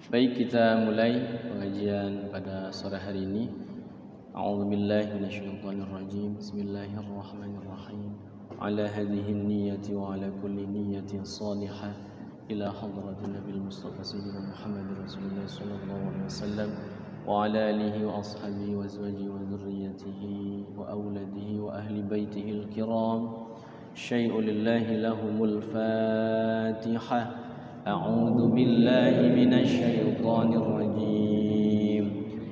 Baik, kita mulai pengajian pada sore hari ini. A'udzubillahi minasyaitonirrajim. Bismillahirrahmanirrahim. Ala hadhihi niyyati wa ala kulli niyyatin salihah ila hadratin Nabil Mustafa Sayyidina Muhammad Rasulullah sallallahu alaihi wasallam wa ala alihi wa ashabihi wa azwajihi wa dhurriyyatihi wa auladihi wa ahli baitihi al-kiram. Syai'u lillahi lahumul Fatihah. أعوذ بالله من الشيطان الرجيم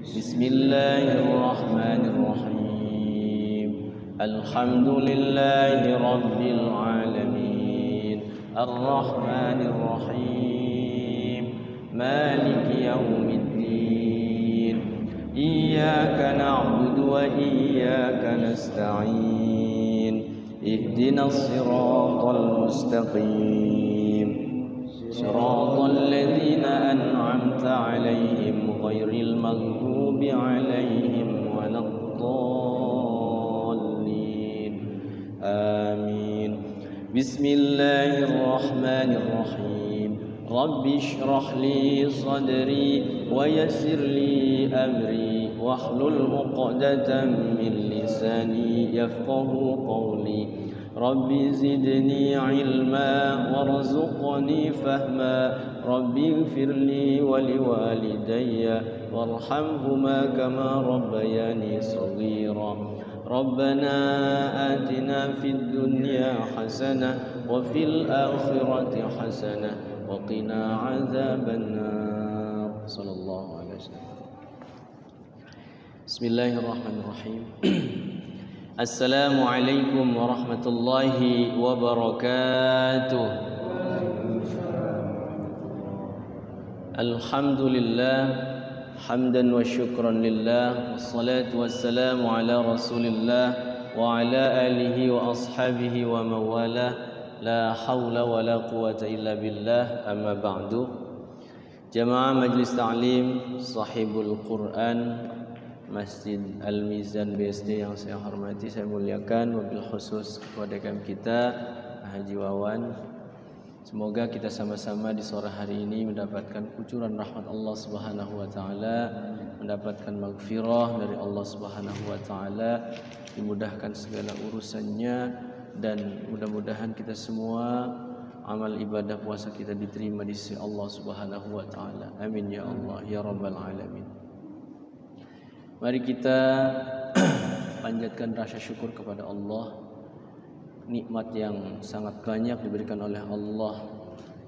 بسم الله الرحمن الرحيم الحمد لله رب العالمين الرحمن الرحيم مالك يوم الدين إياك نعبد وإياك نستعين اهدنا الصراط المستقيم صراط الذين أنعمت عليهم غير المغضوب عليهم ولا الضالين آمين بسم الله الرحمن الرحيم رب اشرح لي صدري ويسر لي أمري واحلل عقدة من لساني يفقه قولي رب زدني علما وارزقني فهما رب اغفر لي ولوالدي وارحمهما كما ربياني صغيرا ربنا آتنا في الدنيا حسنة وفي الآخرة حسنة وقنا عذاب النار صلى الله عليه وسلم. بسم الله الرحمن الرحيم. Assalamualaikum warahmatullahi wabarakatuh. Alhamdulillah hamdan wa syukran lillah wassalatu wassalamu ala rasulillah wa ala alihi wa ashabihi wa mawala la hawla wa la quwata illa billah amma ba'du. Jamaah Majlis Ta'lim Sahibul Quran Masjid Al-Mizan BSD yang saya hormati, saya muliakan, wabil khusus kepada kami kita Haji Wawan. Semoga kita sama-sama di sore hari ini mendapatkan kucuran rahmat Allah Subhanahu wa taala, mendapatkan maghfirah dari Allah Subhanahu wa taala, dimudahkan segala urusannya, dan mudah-mudahan kita semua amal ibadah puasa kita diterima di sisi Allah Subhanahu wa taala. Amin ya Allah ya rabbal alamin. Mari kita panjatkan rasa syukur kepada Allah. Nikmat yang sangat banyak diberikan oleh Allah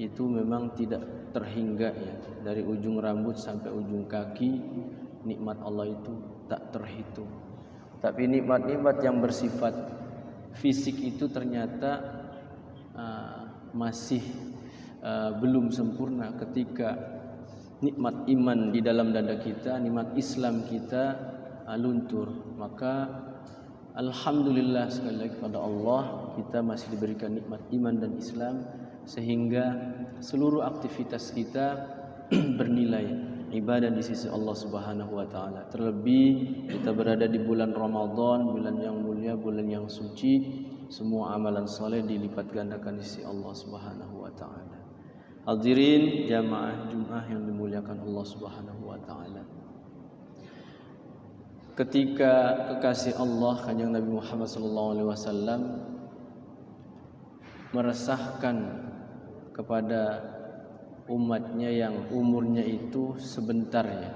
itu memang tidak terhingga ya. Dari ujung rambut sampai ujung kaki, nikmat Allah itu tak terhitung. Tapi nikmat-nikmat yang bersifat fisik itu ternyata masih belum sempurna ketika nikmat iman di dalam dada kita, nikmat Islam kita luntur. Maka alhamdulillah sekali lagi kepada Allah, kita masih diberikan nikmat iman dan Islam sehingga seluruh aktivitas kita bernilai ibadah di sisi Allah Subhanahu wa taala. Terlebih kita berada di bulan Ramadan, bulan yang mulia, bulan yang suci, semua amalan saleh dilipat gandakan di sisi Allah Subhanahu wa taala. Hadirin jamaah Jumat yang dimuliakan Allah Subhanahu wa taala. Ketika kekasih Allah Kanjeng Nabi Muhammad sallallahu alaihi wasallam meresahkan kepada umatnya yang umurnya itu sebentar ya.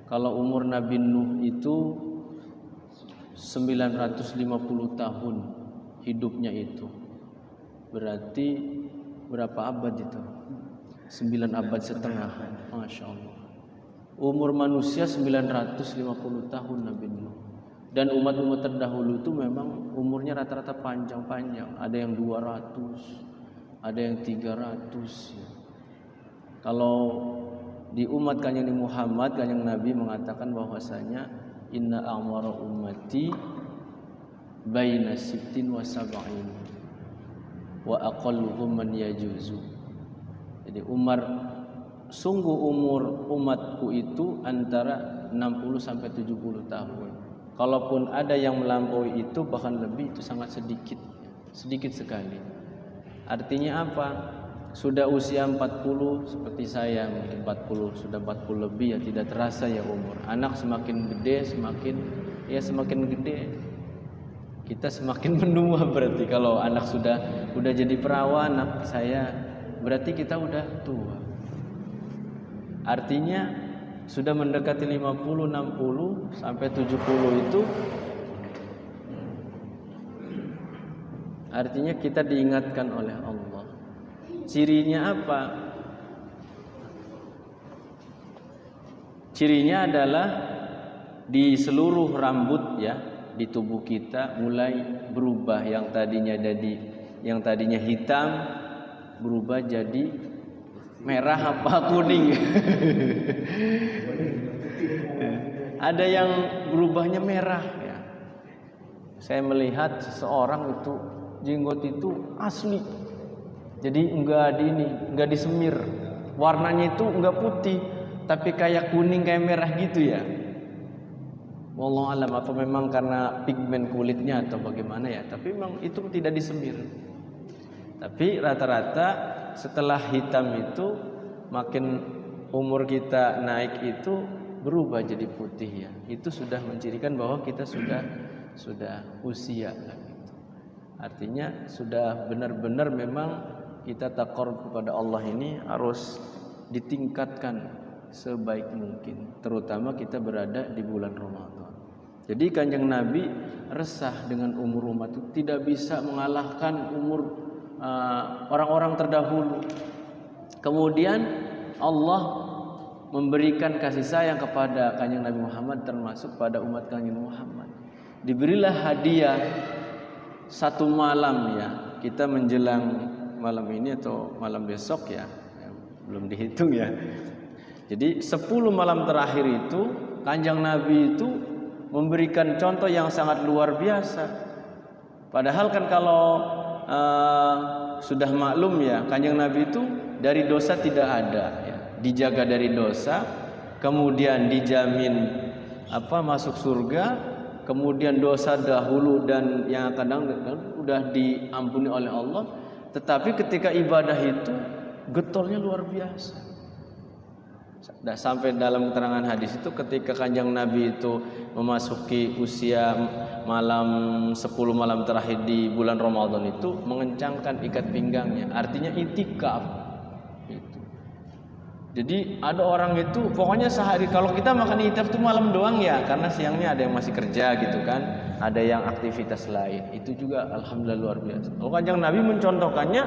Kalau umur Nabi Nuh itu 950 tahun hidupnya itu. Berarti berapa abad itu? 9 abad setengah. Masya Allah. Umur manusia 950 tahun Nabi Nuh. Dan umat-umat terdahulu itu memang umurnya rata-rata panjang-panjang. Ada yang 200, ada yang 300 ya. Kalau di umat Kanjeng Muhammad, Kanjeng Nabi mengatakan bahwasanya inna a'mara ummati baina sittin wa sab'in wa aqalluhum man yajuzu. Jadi sungguh umur umatku itu antara 60 sampai 70 tahun. Kalaupun ada yang melampaui itu bahkan lebih, itu sangat sedikit sekali. Artinya apa? sudah usia 40 seperti saya, mungkin 40, sudah 40 lebih ya tidak terasa ya umur. Anak semakin gede semakin gede. Kita semakin menua berarti kalau anak sudah jadi perawan, anak saya berarti kita udah tua. Artinya sudah mendekati 50, 60 sampai 70 itu artinya kita diingatkan oleh Allah. Cirinya apa? Cirinya adalah di seluruh rambut ya, di tubuh kita mulai berubah, yang tadinya hitam berubah jadi merah apa kuning. Ada yang berubahnya merah ya. Saya melihat seseorang itu jenggot itu asli. Jadi enggak disemir. Warnanya itu enggak putih, tapi kayak kuning, kayak merah gitu ya. Wallahu alam, apa memang karena pigmen kulitnya atau bagaimana ya, tapi memang itu tidak disemir. Tapi rata-rata setelah hitam itu makin umur kita naik itu berubah jadi putih ya. Itu sudah mencirikan bahwa kita sudah usia gitu. Artinya sudah benar-benar memang kita taqarrub kepada Allah ini harus ditingkatkan sebaik mungkin, terutama kita berada di bulan Ramadan. Jadi Kanjeng Nabi resah dengan umur umat itu tidak bisa mengalahkan umur orang-orang terdahulu. Kemudian Allah memberikan kasih sayang kepada Kanjeng Nabi Muhammad, termasuk pada umat Kanjeng Muhammad. Diberilah hadiah satu malam ya, kita menjelang malam ini atau malam besok ya, belum dihitung ya. Jadi 10 malam terakhir itu Kanjeng Nabi itu memberikan contoh yang sangat luar biasa. Padahal kan kalau sudah maklum ya, Kanjeng Nabi itu dari dosa tidak ada ya, dijaga dari dosa, kemudian dijamin masuk surga, kemudian dosa dahulu dan yang akan datang udah diampuni oleh Allah. Tetapi ketika ibadah itu getolnya luar biasa. Sampai dalam keterangan hadis itu ketika Kanjeng Nabi itu memasuki usia malam 10 malam terakhir di bulan Ramadan itu mengencangkan ikat pinggangnya, artinya itikaf itu. Jadi ada orang itu pokoknya sehari, kalau kita makan itikaf itu malam doang ya, karena siangnya ada yang masih kerja gitu kan, ada yang aktivitas lain. Itu juga alhamdulillah luar biasa. Kalau Kanjeng Nabi mencontohkannya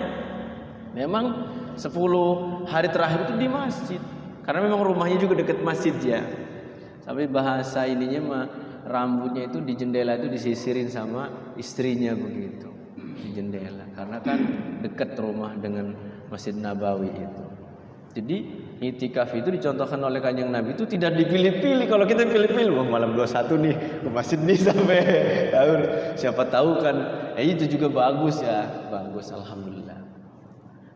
memang 10 hari terakhir itu di masjid. Karena memang rumahnya juga dekat masjid ya. Sampai bahasa ininya mah rambutnya itu di jendela itu disisirin sama istrinya begitu. Di jendela. Karena kan dekat rumah dengan Masjid Nabawi itu. Jadi itikaf itu dicontohkan oleh Kanjeng Nabi itu tidak dipilih-pilih. Kalau kita pilih-pilih, wah malam 21 nih ke masjid nih sampai tahun. Siapa tahu kan, itu juga bagus ya. Bagus alhamdulillah.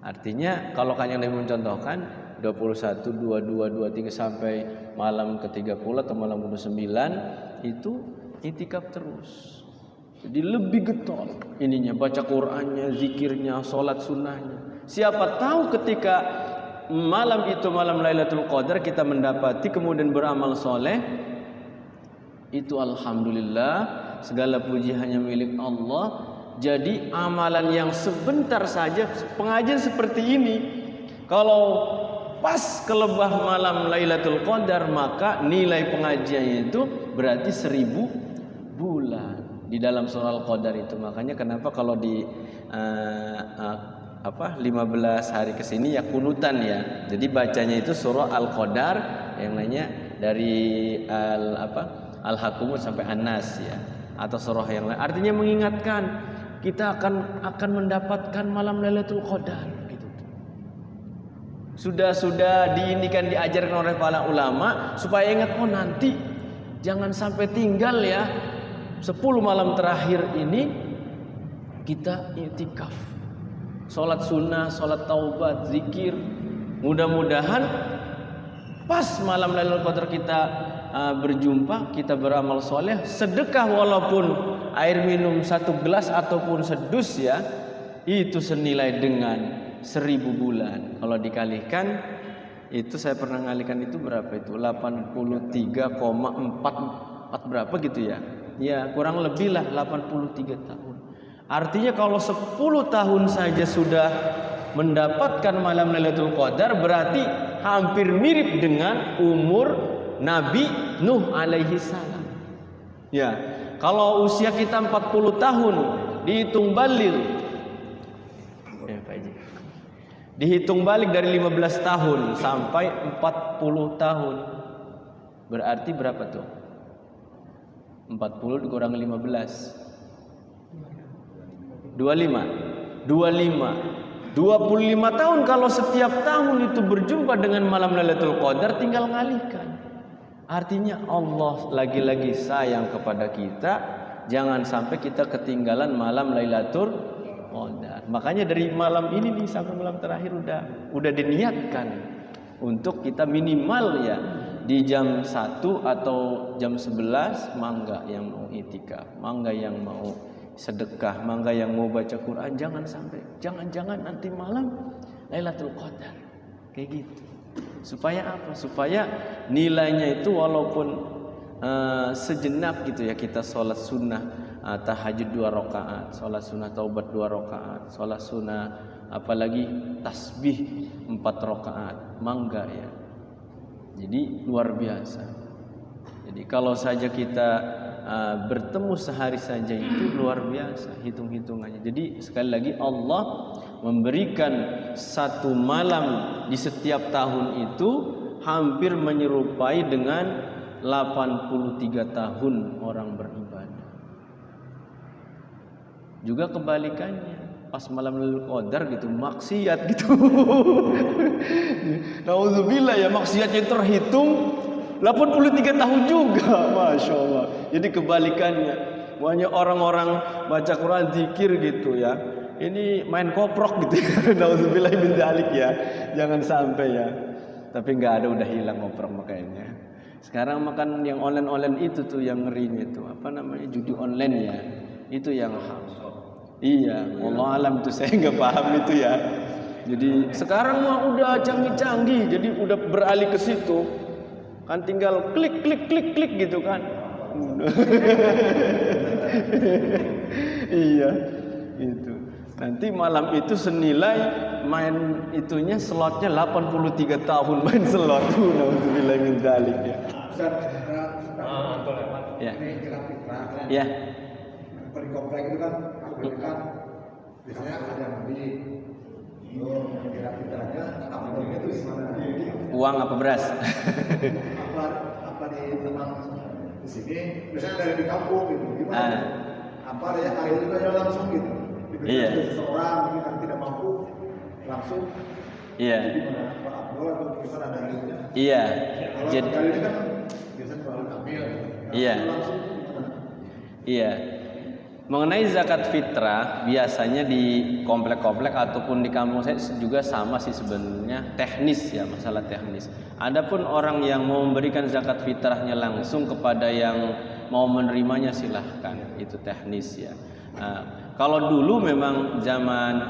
Artinya kalau Kanjeng Nabi mencontohkan 21, 22, 23 sampai malam ke-30 atau malam ke-29 itu itikaf terus. Jadi lebih getol ininya, baca Qur'annya, zikirnya, sholat sunnahnya. Siapa tahu ketika malam itu malam Lailatul Qadar kita mendapati kemudian beramal soleh, itu alhamdulillah segala puji hanya milik Allah. Jadi amalan yang sebentar saja, pengajian seperti ini, kalau pas kelebah malam Lailatul Qadar maka nilai pengajiannya itu berarti 1000 bulan di dalam surah Al-Qadar itu. Makanya kenapa kalau di 15 hari kesini ya kunutan ya. Jadi bacanya itu surah Al-Qadar, yang lainnya dari Al-Hakum sampai An-Nas ya, atau surah yang lain. Artinya mengingatkan kita akan mendapatkan malam Lailatul Qadar. Sudah diajarkan oleh para ulama supaya ingat, oh nanti jangan sampai tinggal ya 10 malam terakhir ini kita i'tikaf, sholat sunnah, sholat taubat, zikir. Mudah-mudahan pas malam Lailatul Qadar kita berjumpa, kita beramal soleh, sedekah walaupun air minum 1 gelas ataupun sedus ya, itu senilai dengan 1000 bulan. Kalau dikalikan itu saya pernah ngalikan itu berapa itu? 83,4 berapa gitu ya? Ya, kurang lebih lah 83 tahun. Artinya kalau 10 tahun saja sudah mendapatkan malam Lailatul Qadar, berarti hampir mirip dengan umur Nabi Nuh alaihi salam. Ya, kalau usia kita 40 tahun dihitung balik, dihitung balik dari 15 tahun sampai 40 tahun, berarti berapa tuh? 40 dikurang 15, 25 tahun. Kalau setiap tahun itu berjumpa dengan malam Lailatul Qadar, tinggal ngalihkan. Artinya Allah lagi-lagi sayang kepada kita. Jangan sampai kita ketinggalan malam Lailatul Qadar. Makanya dari malam ini nih sampai malam terakhir udah diniatkan untuk kita minimal ya di jam 1 atau jam 11, mangga yang mau itikaf, mangga yang mau sedekah, mangga yang mau baca Quran, jangan sampai, jangan nanti malam Lailatul Qadar kayak gitu. Supaya apa? Supaya nilainya itu walaupun sejenak gitu ya, kita sholat sunnah, tahajud 2 rakaat, sholat sunnah taubat 2 rakaat, sholat sunnah apalagi tasbih 4 rakaat, mangga ya. Jadi luar biasa. Jadi kalau saja kita bertemu sehari saja itu luar biasa hitung-hitungannya. Jadi sekali lagi Allah memberikan satu malam di setiap tahun itu hampir menyerupai dengan 83 tahun orang beribadah. Juga kebalikannya, pas malam Lailatul Qadar gitu maksiat gitu. Nauzubillah ya, maksiatnya terhitung 83 tahun juga, Masya Allah. Jadi kebalikannya, banyak orang-orang baca Quran, zikir gitu ya, ini main koprok gitu ya. Nauzubillah min dzalik ya, jangan sampai ya. Tapi nggak ada, udah hilang koprok makanya. Sekarang makan yang online itu tuh yang ngerinya itu, apa namanya, judi online ya, itu yang iya, wallah alam tuh saya nggak paham itu ya. Jadi sekarang mah udah canggih-canggih, jadi udah beralih ke situ. Kan tinggal klik gitu kan. Iya, itu. Nanti malam itu senilai main itunya slotnya 83 tahun main slot. Nauzubillah min dzalik ya. Ya. Ya. Di komplek itu kan kebanyakan biasanya ada yang beli kira fitrahnya amplopnya itu gimana? Uang apa beras? apa di tempat di sini biasanya dari di kampung gitu gimana? Apa ada yang air itu aja langsung gitu diberikan ke seseorang mungkin yang tidak mampu langsung. Iya. Gimana Pak Abdul atau gimana ada airnya? Iya. Jadi airnya kan biasanya baru ambil. Iya. Iya. Mengenai zakat fitrah, biasanya di komplek-komplek ataupun di kampung saya juga sama sih sebenarnya, teknis ya, masalah teknis. Adapun orang yang mau memberikan zakat fitrahnya langsung kepada yang mau menerimanya silahkan, itu teknis ya. Kalau dulu memang zaman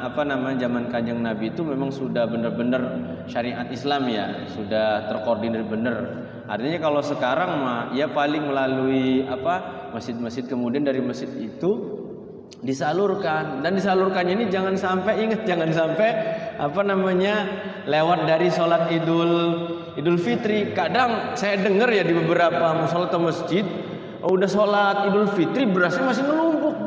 zaman Kanjeng Nabi itu memang sudah benar-benar syariat Islam ya, sudah terkoordinir benar. Artinya kalau sekarang mah ya paling melalui masjid-masjid, kemudian dari masjid itu disalurkan, dan disalurkannya ini jangan sampai lewat dari sholat Idul Fitri. Kadang saya dengar ya di beberapa mushola atau masjid udah sholat Idul Fitri berasnya masih menumpuk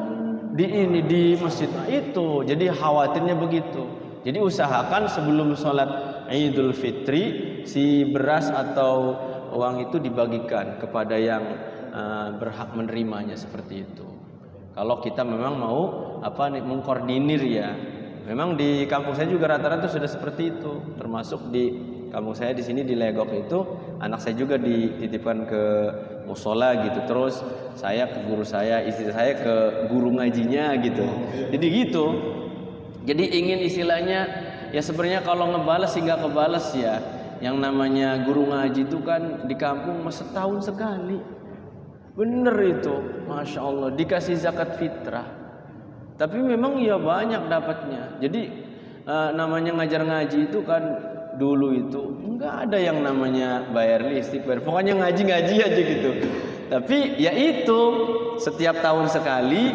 di masjid itu. Jadi khawatirnya begitu. Jadi usahakan sebelum sholat Idul Fitri si beras atau uang itu dibagikan kepada yang berhak menerimanya, seperti itu. Kalau kita memang mau mengkoordinir ya. Memang di kampung saya juga rata-rata sudah seperti itu. Termasuk di kampung saya di sini di Legok itu, anak saya juga dititipkan ke musola gitu. Terus saya ke guru saya, istri saya ke guru ngajinya gitu. Jadi gitu. Jadi ingin istilahnya ya, sebenarnya kalau ngebales sih nggak kebales ya. Yang namanya guru ngaji itu kan di kampung setahun sekali. Bener itu, Masya Allah, dikasih zakat fitrah. Tapi memang ya banyak dapatnya. Jadi namanya ngajar ngaji itu kan dulu itu nggak ada yang namanya bayar listrik, pokoknya ngaji aja gitu. Tapi ya itu setiap tahun sekali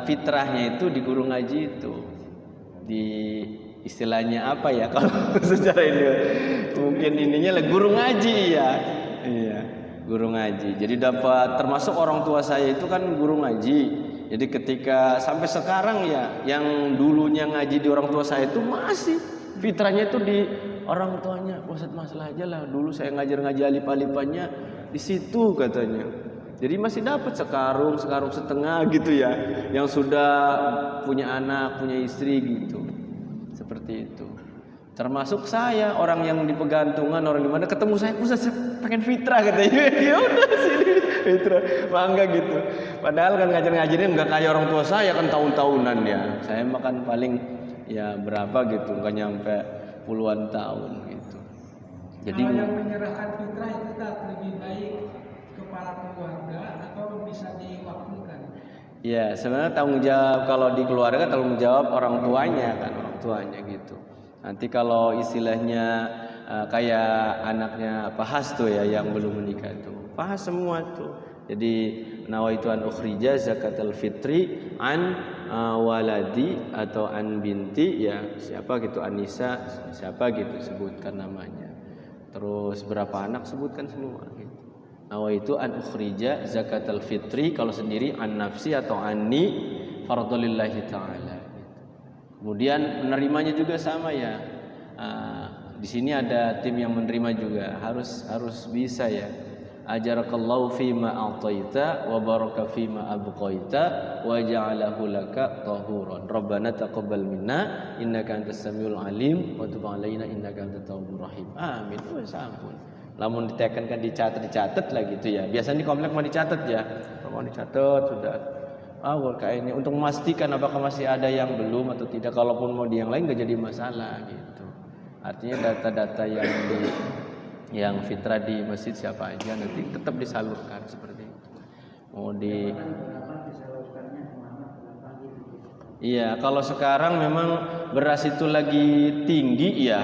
fitrahnya itu di guru ngaji itu, di istilahnya apa ya kalau secara ini mungkin ininya lah guru ngaji ya. Iya, guru ngaji. Jadi dapat, termasuk orang tua saya itu kan guru ngaji. Jadi ketika sampai sekarang ya, yang dulunya ngaji di orang tua saya itu masih fitrahnya itu di orang tuanya. Ustadz masalah aja lah, dulu saya ngajar ngaji alif-alifannya di situ katanya. Jadi masih dapat sekarung setengah gitu ya, yang sudah punya anak, punya istri gitu. Seperti itu. Termasuk saya, orang yang di pegantungan, orang di mana ketemu saya, Ustaz pengen fitrah katanya. Ya udah sini fitrah, bangga gitu. Padahal kan ngajar-ngajarnya nggak kayak orang tua saya kan tahun-tahunan ya. Saya makan paling ya berapa gitu, nggak nyampe puluhan tahun gitu. Jadi kalau yang menyerahkan fitrah itu tak lebih baik kepala keluarga atau bisa diwakilkan? Ya sebenarnya tanggung jawab kalau di keluarga tanggung jawab orang tuanya kan, orang tuanya gitu. Nanti kalau istilahnya kayak anaknya Pahas tuh ya yang belum menikah tuh, Pahas semua tuh. Jadi nawaitu an ukhrija zakatul fitri an waladi atau an binti ya siapa gitu, Anissa siapa gitu sebutkan namanya. Terus berapa anak sebutkan semua gitu. Nawaitu an ukhrija zakatul fitri kalau sendiri an nafsi atau anni fardhulillahi ta'ala. Kemudian menerimanya juga sama ya. Di sini ada tim yang menerima juga, harus bisa ya. Ajarakallahu fima a'taita wa baraka fima abqaita wa ja'alahu laka tahuran. Rabbana taqabbal minna innaka antas samiul alim wa tub 'alaina innaka antat tawwabur rahim. Amin. Wes ampun. Lamun ditekan kan dicatat lah gitu ya. Biasanya di komplek mau dicatat ya. Kalau dicatat sudah kayaknya untuk memastikan apakah masih ada yang belum atau tidak. Kalaupun mau di yang lain gak jadi masalah gitu. Artinya data-data yang fitrah di masjid siapa aja nanti tetap disalurkan seperti itu. Mau di Iya, kalau sekarang memang beras itu lagi tinggi ya.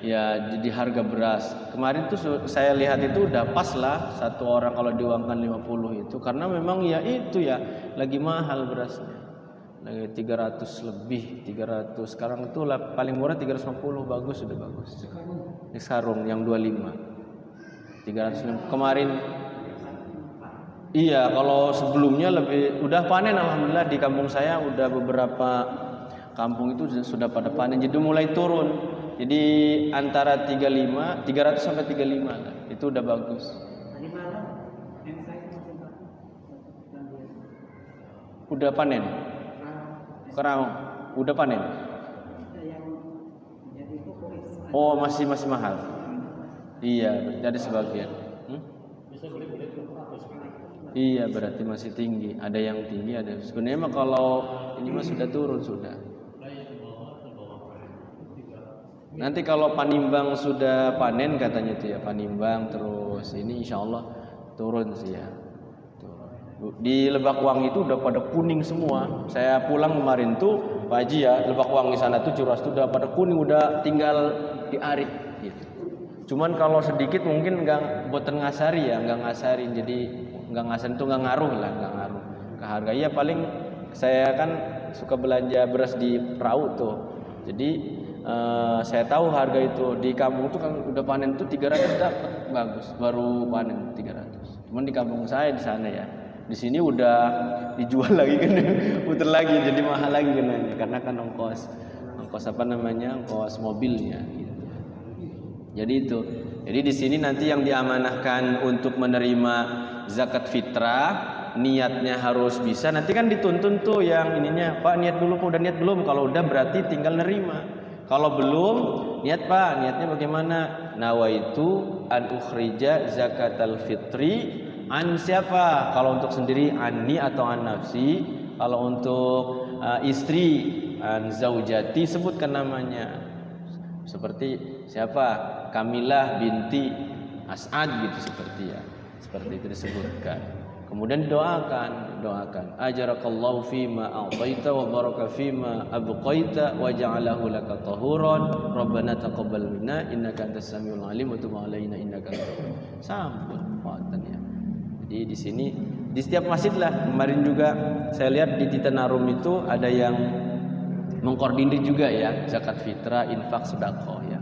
Ya, jadi harga beras. Kemarin tuh saya lihat itu udah pas lah satu orang kalau diuangkan 50 itu, karena memang ya itu ya lagi mahal berasnya. Lagi 300 lebih, 300. Sekarang itu paling murah 350, bagus sudah bagus. Sarung yang 25. 300 kemarin. Iya, kalau sebelumnya lebih udah panen alhamdulillah di kampung saya udah beberapa kampung itu sudah pada panen jadi mulai turun. Jadi antara 300 sampai 35 lah. Itu udah bagus. Udah panen. Kerang udah panen. Oh, masih mahal. Iya, jadi sebagian. Iya, berarti masih tinggi. Ada yang tinggi, ada. Sebenarnya mah kalau ini mah sudah turun sudah. Nanti kalau Panimbang sudah panen katanya itu ya, Panimbang terus ini insya Allah turun sih ya. Di Lebak Wangi itu udah pada kuning semua. Saya pulang kemarin tuh Pak Haji ya, Lebak Wangi sana tuh Curas tuh udah pada kuning, udah tinggal diarik gitu. Cuman kalau sedikit mungkin nggak boten ngasari ya, nggak ngasarin, jadi nggak ngasarin tuh nggak ngaruh lah, nggak ngaruh ke harga. Iya paling saya kan suka belanja beras di perahu tuh, jadi saya tahu harga itu di kampung tuh kan udah panen tuh 300 dapat bagus, baru panen 300. Cuman di kampung saya di sana ya, di sini udah dijual lagi kan, puter lagi jadi mahal lagi kan, karena kan ongkos apa namanya, ongkos mobilnya gitu. Jadi itu, jadi di sini nanti yang diamanahkan untuk menerima zakat fitrah niatnya harus bisa. Nanti kan dituntun tuh yang ininya, Pak niat dulu, Pak udah niat belum? Kalau udah berarti tinggal nerima. Kalau belum, niat Pak, niatnya bagaimana? Nawaitu an ukhrija zakatal fitri an siapa? Kalau untuk sendiri anni atau an nafsi. Kalau untuk istri an zaujati sebutkan namanya. Seperti siapa? Kamilah binti As'ad gitu seperti ya. Seperti itu disebutkan. Kemudian doakan ajarakallahu fima a'taita wa baraka fima abqaita wa ja'alahu laka tahuran rabbana taqabbal minna innaka antas samiul alim wa tub alaina innaka sampun ya. Jadi di sini di setiap masjid lah. Kemarin juga saya lihat di Titanarum itu ada yang mengkoordinir juga ya, zakat fitrah, infak, sedekah ya.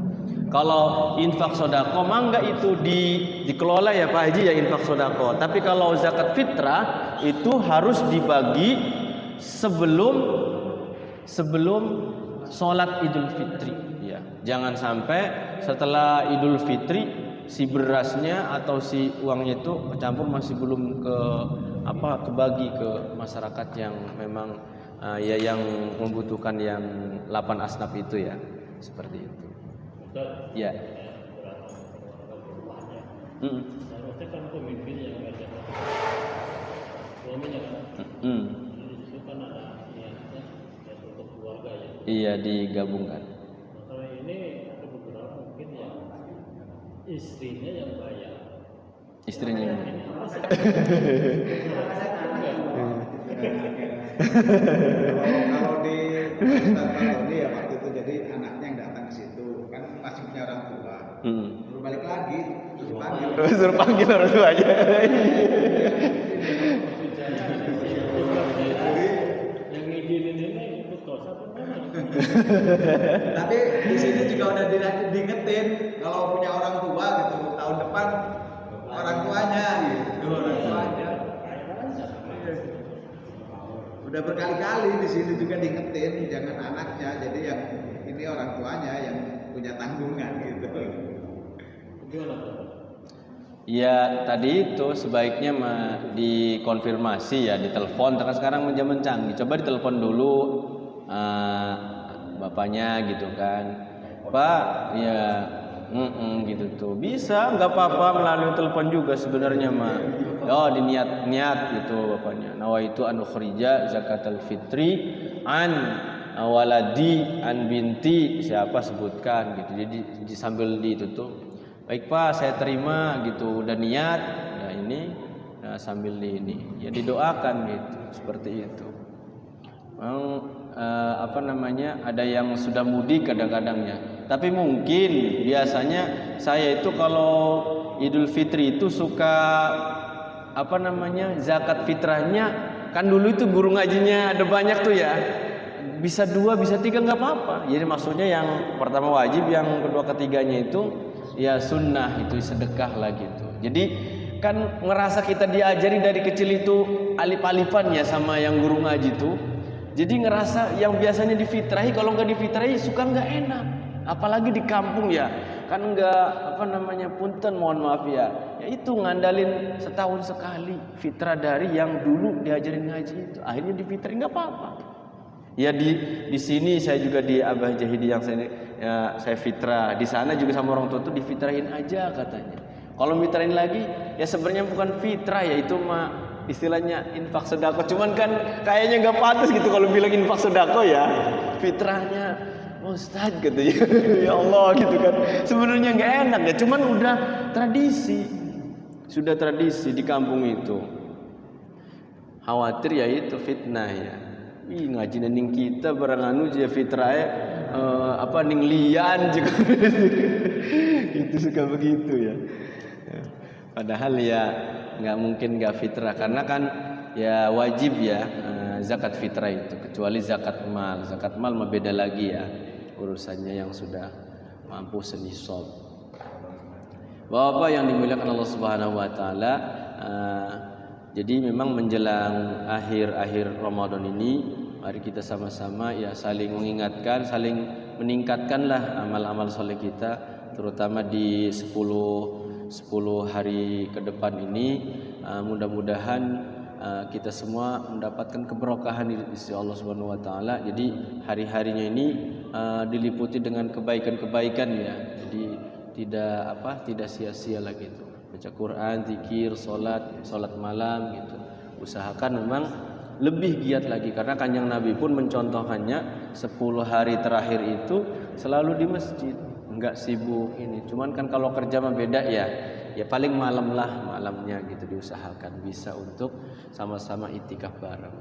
Kalau infak sedekah mangga itu dikelola ya Pak Haji ya, infak sedekah. Tapi kalau zakat fitrah itu harus dibagi sebelum sholat Idul Fitri ya. Jangan sampai setelah Idul Fitri si berasnya atau si uangnya itu kecampur masih belum kebagi ke masyarakat yang memang ya yang membutuhkan yang 8 asnaf itu ya, seperti itu. Ya. Seharusnya kan pemimpin yang ngajak suaminya kan. Itu kan ada niatnya untuk keluarga ya. Iya, digabungkan. Masalah ini ada beberapa mungkin yang istrinya yang bayar. Istrinya yang Kalau di ini ya waktu itu jadi anaknya yang datang ke situ kan masih punya orang tua. Baru balik lagi suruh panggil orang tuanya. Yang ngizinin ini ikut dosa apa mana? Tapi di sini juga udah diingetin kalau punya orang tua gitu tahun depan orang tuanya gitu, orang tuanya. Udah berkali-kali di sini juga diingetin jangan anaknya, jadi yang ini orang tuanya yang punya tanggungan gitu. Gimana Pak? Ya tadi itu sebaiknya dikonfirmasi ya, ditelepon. Karena sekarang zaman canggih, coba ditelepon dulu bapaknya gitu kan, Pak ya gitu tuh bisa, nggak apa-apa melalui telepon juga sebenarnya mah. Oh diniat gitu bapaknya, nawaitu an ukhrija zakatul fitri an waladi an binti siapa sebutkan gitu. Jadi sambil di itu tuh, baik Pak saya terima gitu, udah niat ya ini sambil di ini ya didoakan gitu, seperti itu. Ada yang sudah mudik kadang-kadangnya. Tapi mungkin biasanya saya itu kalau Idul Fitri itu suka zakat fitrahnya kan dulu itu guru ngajinya ada banyak tuh ya. Bisa 2, bisa 3 nggak apa-apa. Jadi maksudnya yang pertama wajib, yang kedua ketiganya itu ya sunnah, itu sedekah lah gitu. Jadi kan ngerasa kita diajari dari kecil itu alif-alifan ya sama yang guru ngaji tuh. Jadi ngerasa yang biasanya difitrahi kalau nggak difitrahi suka nggak enak. Apalagi di kampung ya, kan nggak punten mohon maaf ya. Ya itu ngandalin setahun sekali fitrah dari yang dulu diajarin ngaji itu. Akhirnya difitrahi nggak apa-apa. Ya di sini saya juga di Abah Jahidi yang saya fitrah. Di sana juga sama orang tua tuh difitrahin aja katanya. Kalau fitrahin lagi ya sebenarnya bukan fitrah ya, itu mah istilahnya infak sedekah. Cuman kan kayaknya nggak pantas gitu kalau bilang infak sedekah ya. Fitrahnya Ustaz katanya. Ya Allah gitu kan. Sebenarnya nggak enak ya, cuman udah tradisi. Sudah tradisi di kampung itu. Khawatir ya itu fitnah ya. Ih ngaji ning kita barang anu je fitrahe ning lian juga. Itu suka begitu ya. Padahal ya nggak mungkin nggak fitrah, karena kan ya wajib ya zakat fitrah itu, kecuali zakat mal. Zakat mal mah beda lagi ya urusannya, yang sudah mampu senisab. Bapak yang dimuliakan Allah Subhanahu wa taala, jadi memang menjelang akhir Ramadan ini mari kita sama-sama ya saling mengingatkan, saling meningkatkanlah amal-amal soleh kita, terutama di 10 hari ke depan ini. Mudah-mudahan kita semua mendapatkan keberkahan di sisi Allah Subhanahu wa taala. Jadi hari-harinya ini diliputi dengan kebaikan-kebaikan ya. Jadi tidak sia-sia lagi itu. Baca Quran, zikir, salat malam gitu. Usahakan memang lebih giat lagi, karena Kanjeng Nabi pun mencontohkannya 10 hari terakhir itu selalu di masjid, enggak sibuk ini. Cuman kan kalau kerja mah beda ya. ya paling malamnya gitu diusahakan bisa untuk sama-sama itikaf bareng.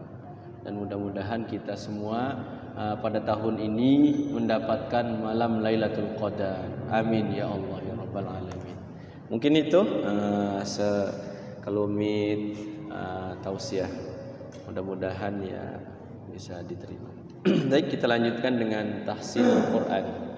Dan mudah-mudahan kita semua pada tahun ini mendapatkan malam Lailatul Qadar. Amin ya Allah ya Rabbal Alamin. Mungkin itu sekelumit tausiah. Mudah-mudahan ya bisa diterima. Baik, kita lanjutkan dengan tahsin Al-Quran.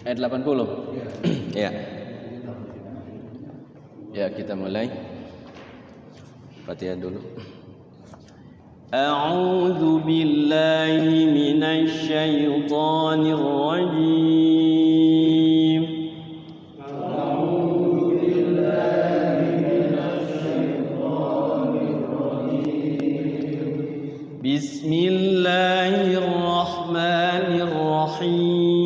Ayat 80. Ya. Ya, kita mulai. Fatihah dulu. A'udzu billahi minasy syaithanir rajim. A'udzu billahi minasy syaithanir rajim. Bismillahirrahmanirrahim.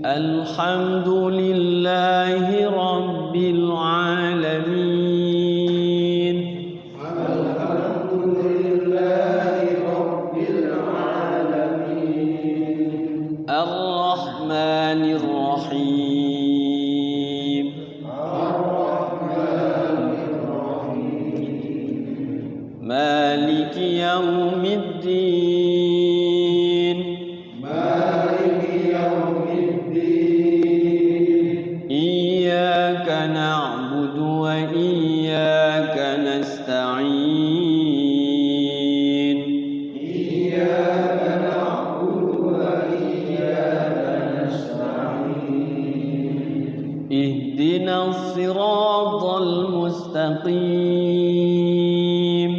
Alhamdulillahi Rabbil Alamin. Alhamdulillahi Rabbil Alamin. Ar-Rahmanir Rahim. Ar-Rahmanir Rahim. Maliki Yaumiddin. المستقيم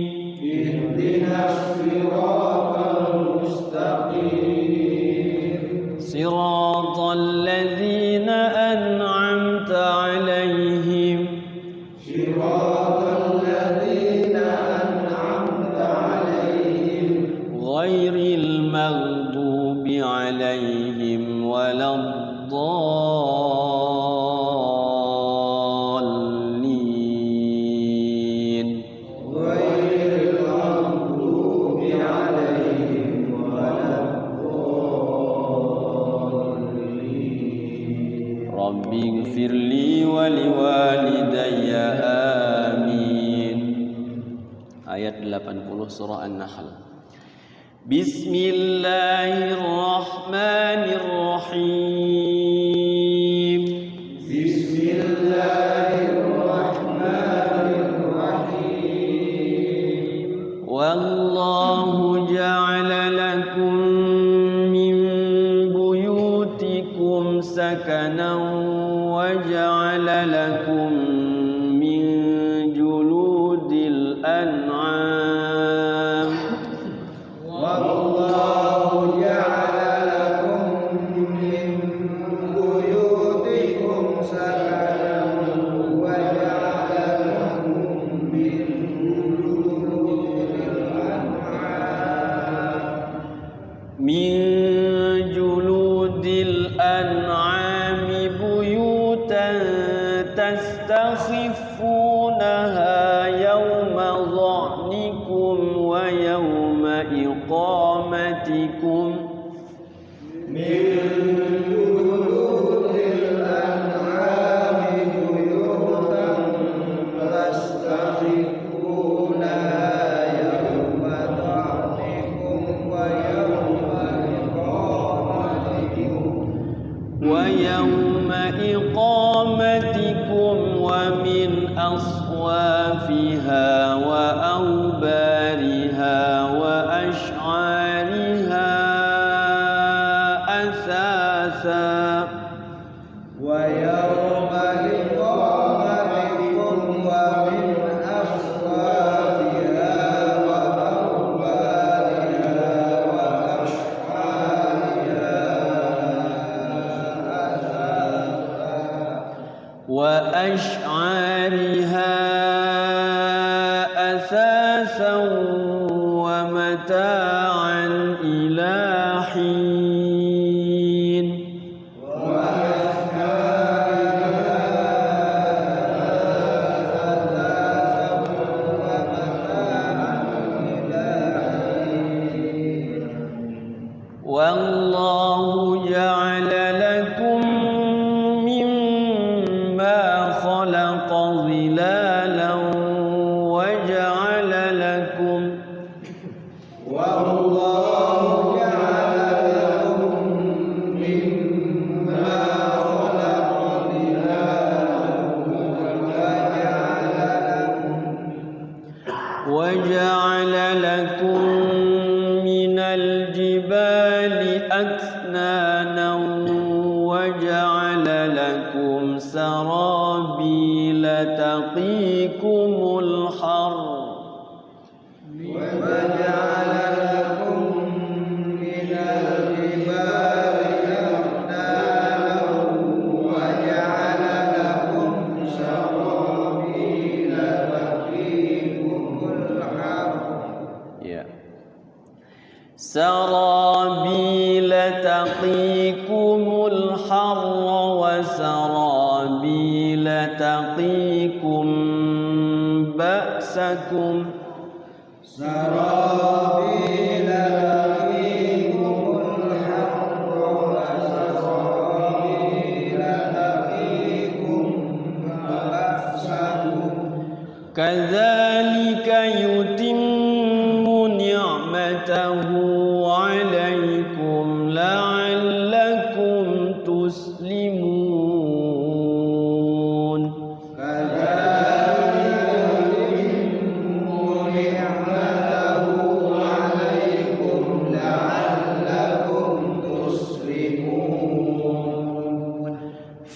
اهدنا الصراط المستقيم صراط الذين أنعمت عليهم غير المغضوب عليهم ولا Firli wali walidayya amin. Ayat 80 surah An-Nahl. Bismillahirrahmanirrahim. Bismillahirrahmanirrahim. Wallahu ja'ala lakum min buyutikum sakanan وجعل لكم من جلود الأنعام والله جعل لكم من بيوتكم سكنا وجعل لكم من جلود الأنعام تستخفونها يوم ظعنكم ويوم إقامتكم من جلود الأنعام بيوتا تستخفونها يوم ظعنكم ويوم إقامتكم ومن أصوافها وأوبارها وأشعارها أثاثا ويوم إقامتكم ومن أصوافها وأوبارها عليها أثاثا ومتاعا إلى حين والله جعل لكم مما خلق ظلالا وجعل لكم وجعل لكم من الجبال أكنانا وجعل لكم سرابيل تقيكم الحر سرابيل تقيكم الحر وسرابيل تقيكم بأسكم كذلك يتم نعمته عليكم لعلكم تسلمون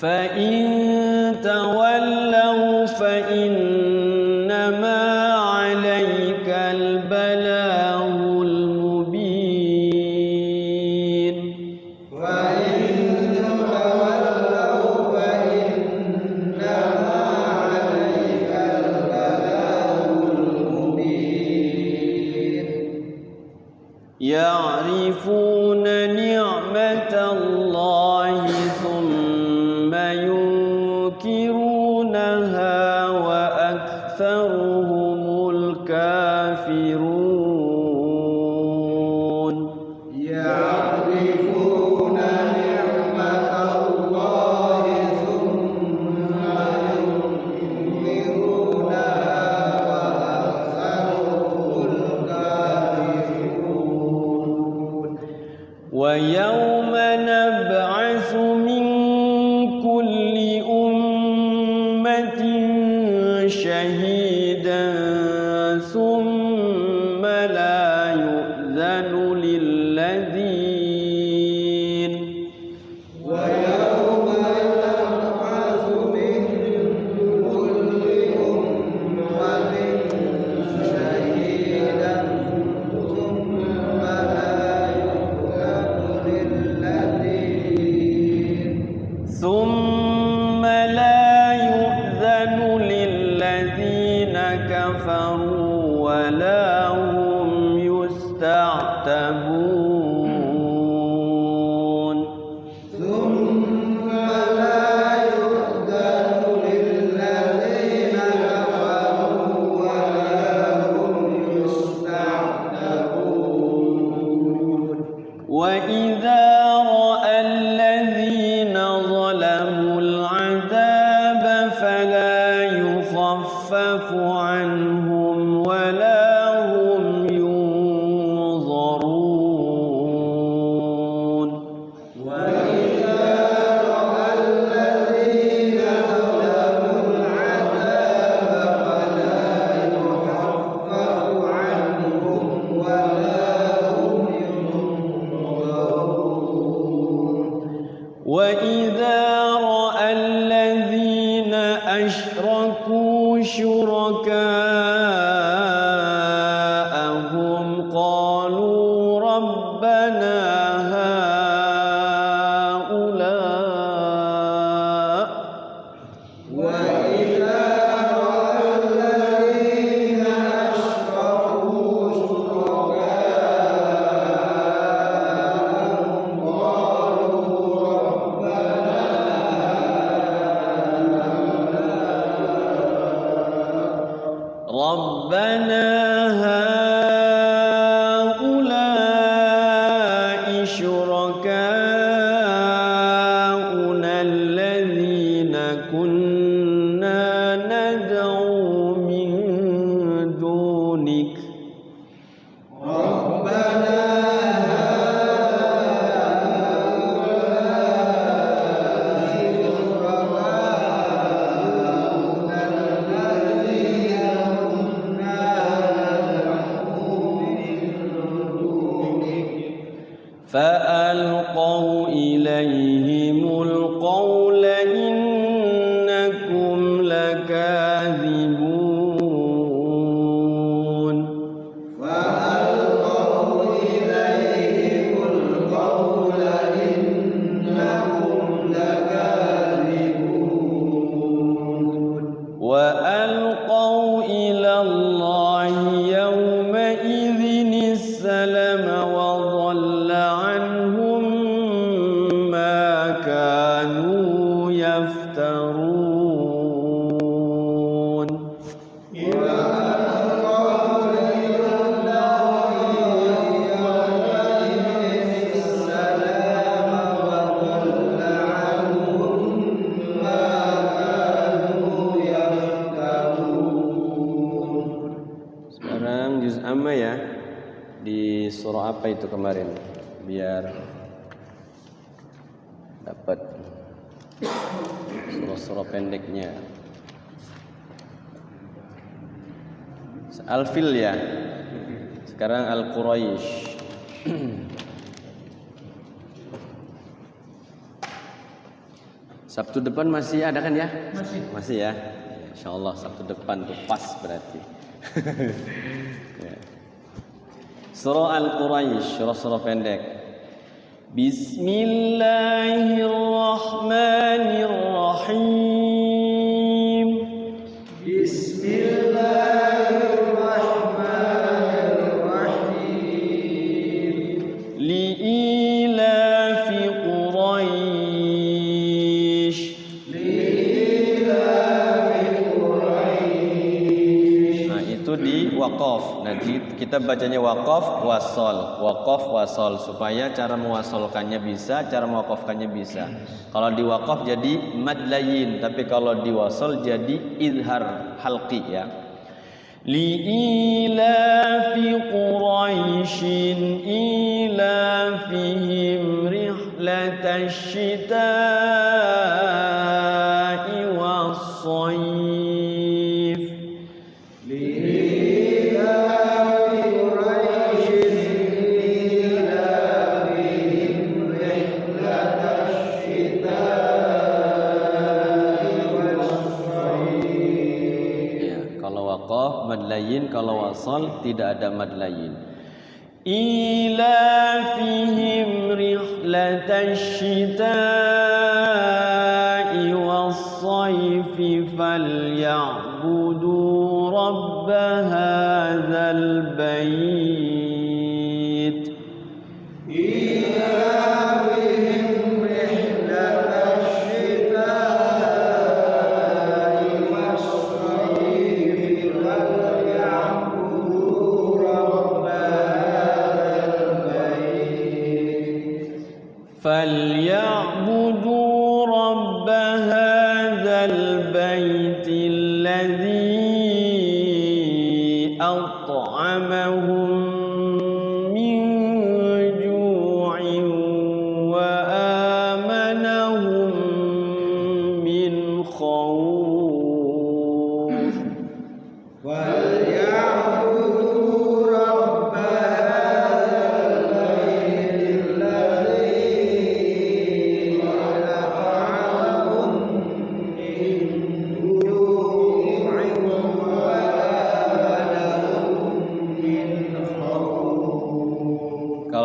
فإن تولوا فإنما عليك البلاغ المبين يعرفون نعمة الله ثم ينكرونها وأكثرهم الكافرون ويوم نبعث من كل أمة شهيدا ثم لا يؤذن للذين ثم لا يؤذن للذين كفروا ولا هم يستعتبون وإذا رأى الذين ظلموا العذاب فلا يخفف عنهم ولا هم ينظرون وإذا رأى الذين أشركوا شركاءهم قالوا ربنا هؤلاء Rabbana haula'i syuraka'una alladzina kunna nad'u min dunik. فألقوا إليهم القول إنكم لكاذبون فألقوا إليهم القول إنكم لكاذبون وألقوا إلى الله يومئذ السلام وضل عنهم ما كانوا يفترون Sekarang juz amma ya. Di surah apa itu kemarin biar dapat surah-surah pendeknya. Al-Fil ya. Sekarang Al-Quraisy. Sabtu depan masih ada kan ya? Masih ya. Insyaallah Sabtu depan tuh pas berarti. Ya. Surah Al-Quraisy, surah pendek. Bismillahirrahmanirrahim. Bismillahirrahmanirrahim. Li'ilafi Quraisy. Nah, itu di waqaf. Nanti kita bacanya waqaf wasol supaya cara mewasolkannya bisa, cara mewaqafkannya bisa. Kalau di waqaf jadi mad layin, tapi kalau di wasol jadi izhar halqi ya. Li'ilafi Quraisyin ilafihim rihlatash shita'i was-shayf. Mad layin, kalau wasal tidak ada mad layin. Ilafihim rihlatash shita'i was-sayfi falyabudu rabb hadzal bait. Ilafihim rihlatash shita'i was-sayfi فليعبدوا رب هذا البيت الذي أطعمهم من جوع وآمنهم من خوف.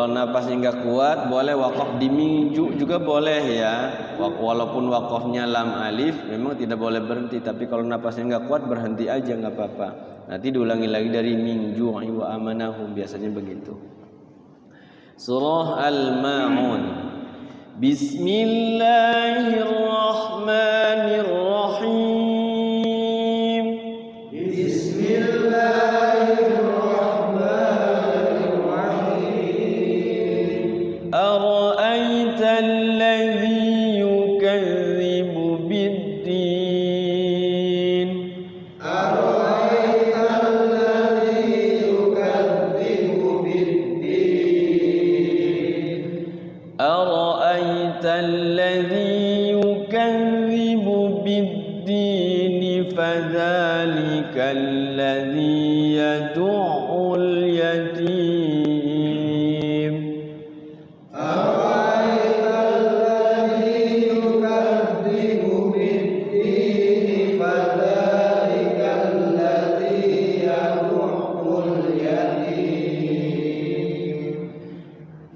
Napasnya nggak kuat, boleh wakaf di mingju juga boleh ya. Walaupun wakafnya lam alif, memang tidak boleh berhenti. Tapi kalau napasnya nggak kuat, berhenti aja nggak apa-apa. Nanti diulangi lagi dari mingju wa amanahum, biasanya begitu. Surah Al-Ma'un. Bismillahirrahmanirrahim. Bismillah. فذلك الذي يدع اليتيم أرأيت الذي يكذب بالدين فذلك الذي يدع اليتيم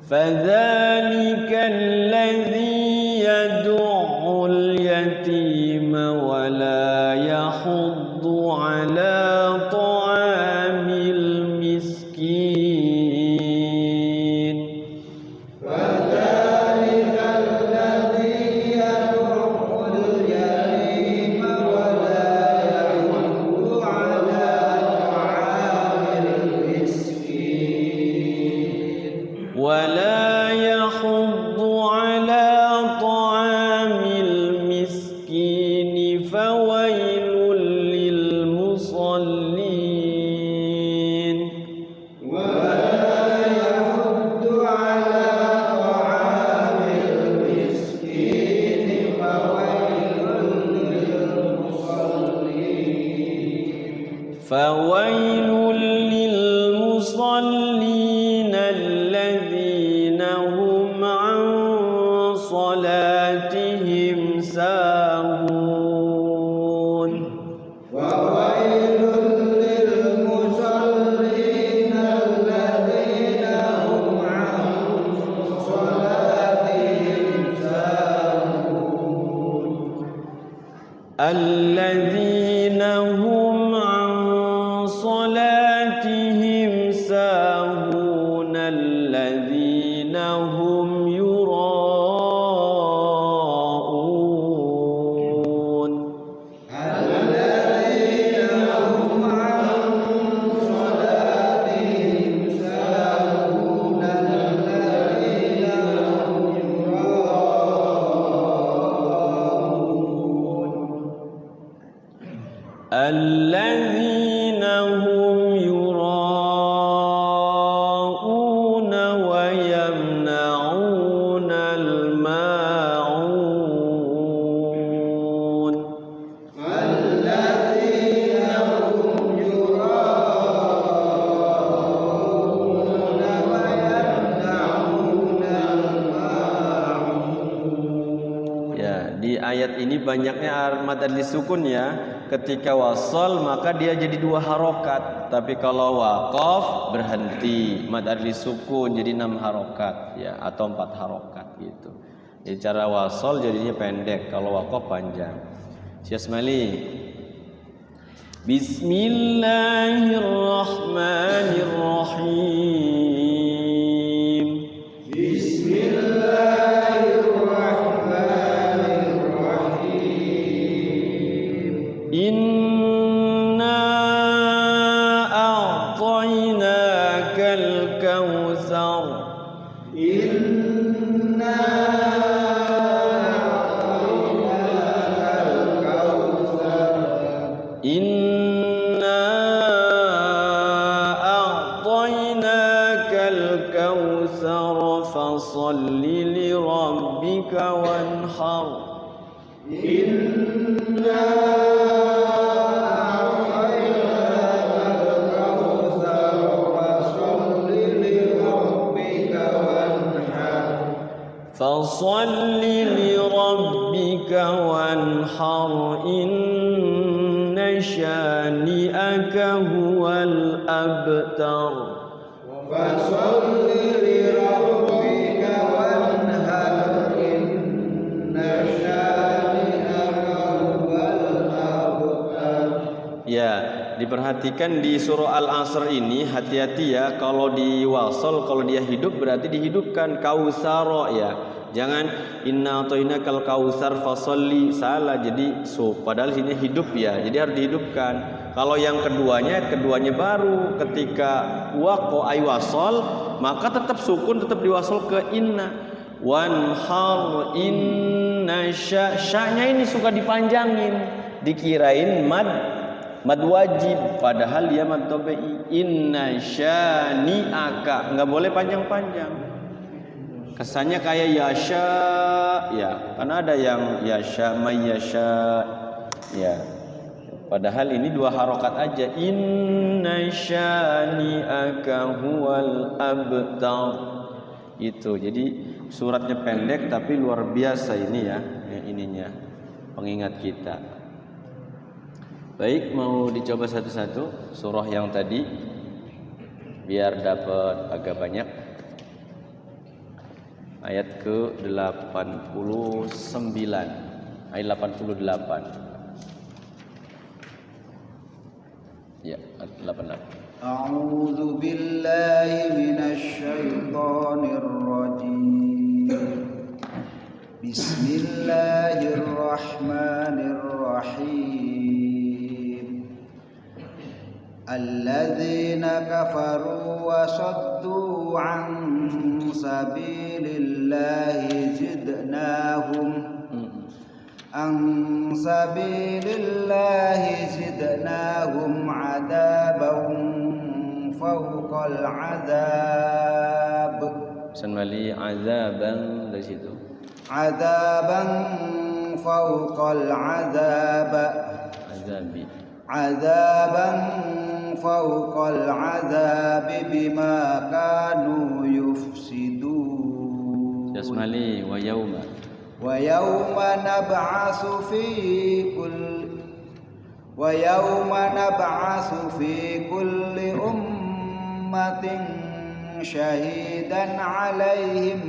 فذلك الذي يدع اليتيم ولا يحض على طعام المسكين فذلك الذي يدع اليتيم ولا يحض على طعام المسكين ولا يحض على طعام المسكين فويل للمصلين ولا يحض على طعام المسكين فويل للمصلين فويل للمصلين الذين هم عن صلاتهم ساهون وويل للمصلين الذين هم عن صلاتهم ساهون الذين هم عن صلاتهم ساهون الذين هم يراءون الذين هم عن صلاتهم ساهون الذين هم يراءون الذين هم يراءون ويمنعون الماعون الذين هم يراءون ويمنعون الماعون. Ya, di ayat ini banyaknya mad adli sukun ya. Ketika wasal maka dia jadi 2 harokat. Tapi kalau waqaf berhenti, mad adli sukun jadi 6 harokat ya, atau 4 harokat gitu. Jadi cara wasal jadinya pendek, kalau waqaf panjang. Syasmali. Bismillahirrahmanirrahim. Bismillahirrahmanirrahim. Inna a'tainakal kautsar. Inna a'tainakal kautsar. Inna a'tainakal kautsar fasalli li rabbika wanhar. Inna a'tainakal kautsar fasalli li rabbika wanhar. Fasalli li rabbika wanhar inna syani'aka huwal abtar. Fasalli li rabbika wanhar inna syani'aka huwal abtar. Ya, diperhatikan di surah Al-Asr ini hati-hati ya, kalau diwasal, kalau dia hidup berarti dihidupkan kausara ya. Jangan inna a'tainakal kautsar fasalli, salah jadi padahal sini hidup ya. Jadi harus dihidupkan. Kalau yang keduanya baru ketika waqo ay wasal maka tetap sukun, tetap diwasal ke inna. Wanhar inna sya-nya ini suka dipanjangin, dikirain mad wajib padahal dia mad tabi'i. Inna syani'aka enggak boleh panjang-panjang. Kesannya kayak yasha ya, karena ada yang yasha mayyasha ya. Padahal ini 2 harokat aja. Inna syani'aka huwal abtar. Itu. Jadi suratnya pendek tapi luar biasa ini ya, ininya. Pengingat kita. Baik, mau dicoba satu-satu surah yang tadi biar dapat agak banyak. Ayat ke-89. Ayat 88. Ya, 88. A'udzu billahi minasy syaithanir rajim. Bismillahirrahmanirrahim. Alladzina kafaru wa saddu 'an sabilillahi zidnahum adaban fawqal azab. Sanmali azaban dari situ. Adaban fawqal azab. Azaban fawqal azab bima kanu yufsidun. Sanmali wa yauma nab'atsu fi kulli ummatin syahidan 'alaihim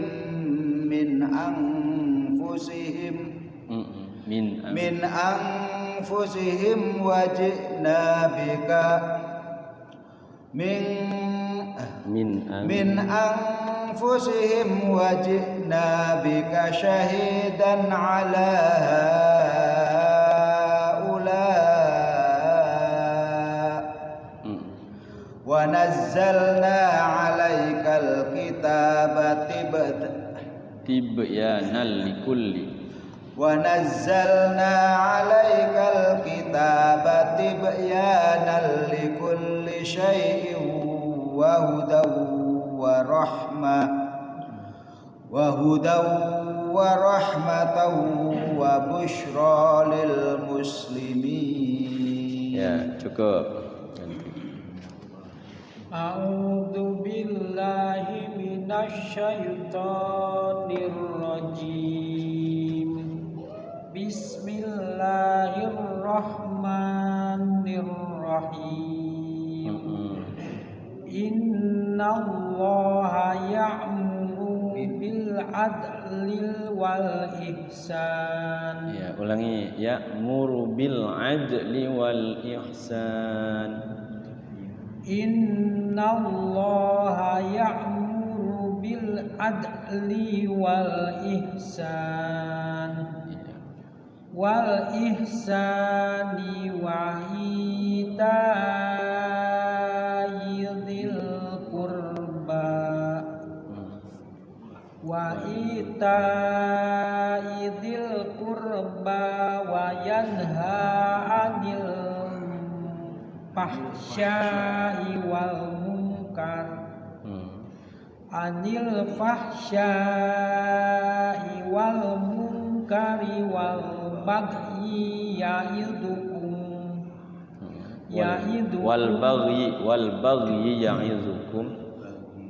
min anfusihim wa ji'na bika min anfusihim wa ji'na bika syahidan 'ala wa nazzalna 'alaikal kitaba tibyanan likulli wa nazzalna 'alaikal kitaba tibyanan likulli syai'in wa hudaw wa rahmatan wa busyra lil muslimin. Ya, cukup. A'udzu billahi minasy syaithanir rajim. Bismillahirrahmanirrahim. Innallaha ya'muru bil adli wal ihsan. Ya, ulangi. Ya'muru bil adli wal ihsan. Innallaha ya'muru bil adli wal ihsan wa ita'i dzil qurba wa yanha 'anil fahsya'i wal munkar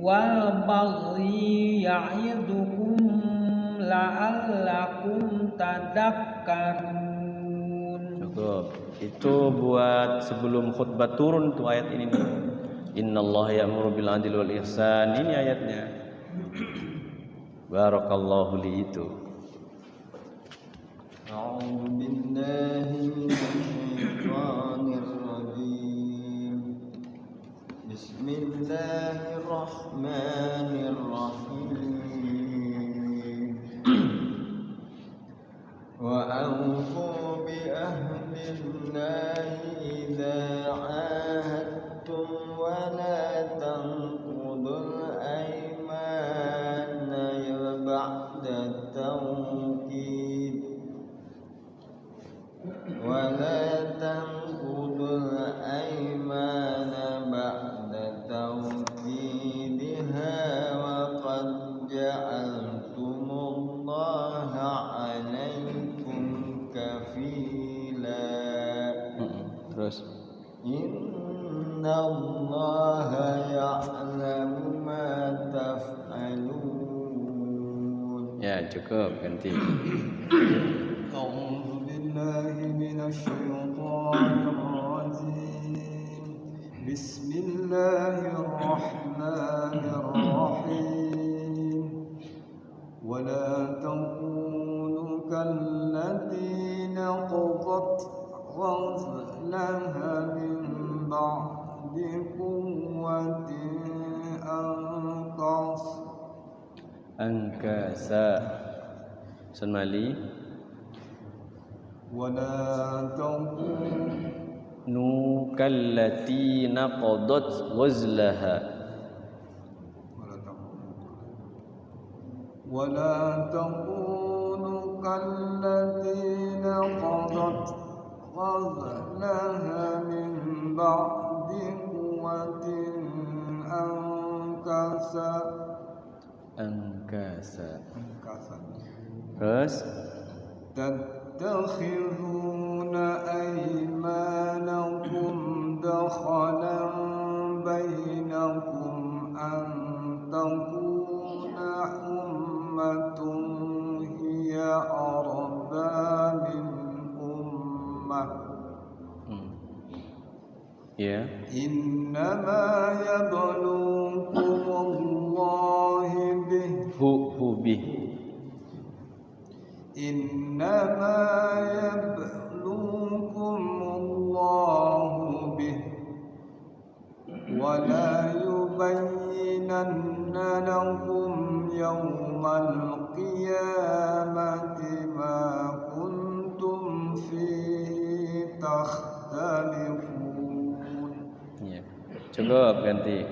wal baghi ya'idukum la'allakum tadakkarun. Cukup. Itu buat sebelum khutbah turun tuh ayat ini nih. Innallaha ya'muru bil 'adli wal ihsan. Ini ayatnya. Barakallahu li itu. A'udzu billahi minasyaitonir rajim. Bismillahirrahmanirrahim. Wa awfu bi ahdillahi idza 'ahadtum wa la tanqudul aymana ba'da tawkid wa la tanqudul aymana ba'da tawkidha wa qad Inna Allah ya'lamu ma taf'alun. Ya, cukup, ganti. A'udzu billahi minasy syaithanir rajim. Bismillahirrahmanirrahim. Wa la takunu kallati naqadat ghazlaha min ba'di quwwatin Angkasa. Sun Mali. Wala Nu kallati naqadat ghazlaha. Wala takunu kallati naqadat ghazlaha min ba'di quwwatin Angkasa. Terus Terus tattakhiduna aymanakum dakhalan bainakum an takuna ummatun hiya arba min ummah. Ya. Innama yabluukumullahu bih. Hu bih. Innama yabluukumullahu bih wa la yubayyinanna lakum yawmal qiyamati ma kuntum fihi takhtalifun. Ya. Cukup, ganti.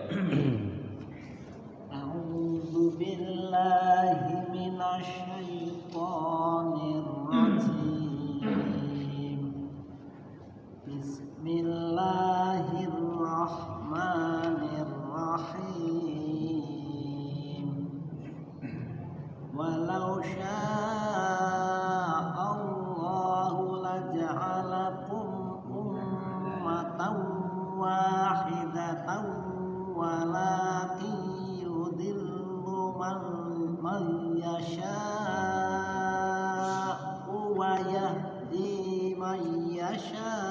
A'udzu billahi minasy syaitonir rajim. Bismillahirrahmanirrahim. Walau syaa Allahu laja'alakum ummatan wahidatan walakin yudillu man yasha'u wa yahdi man yasha'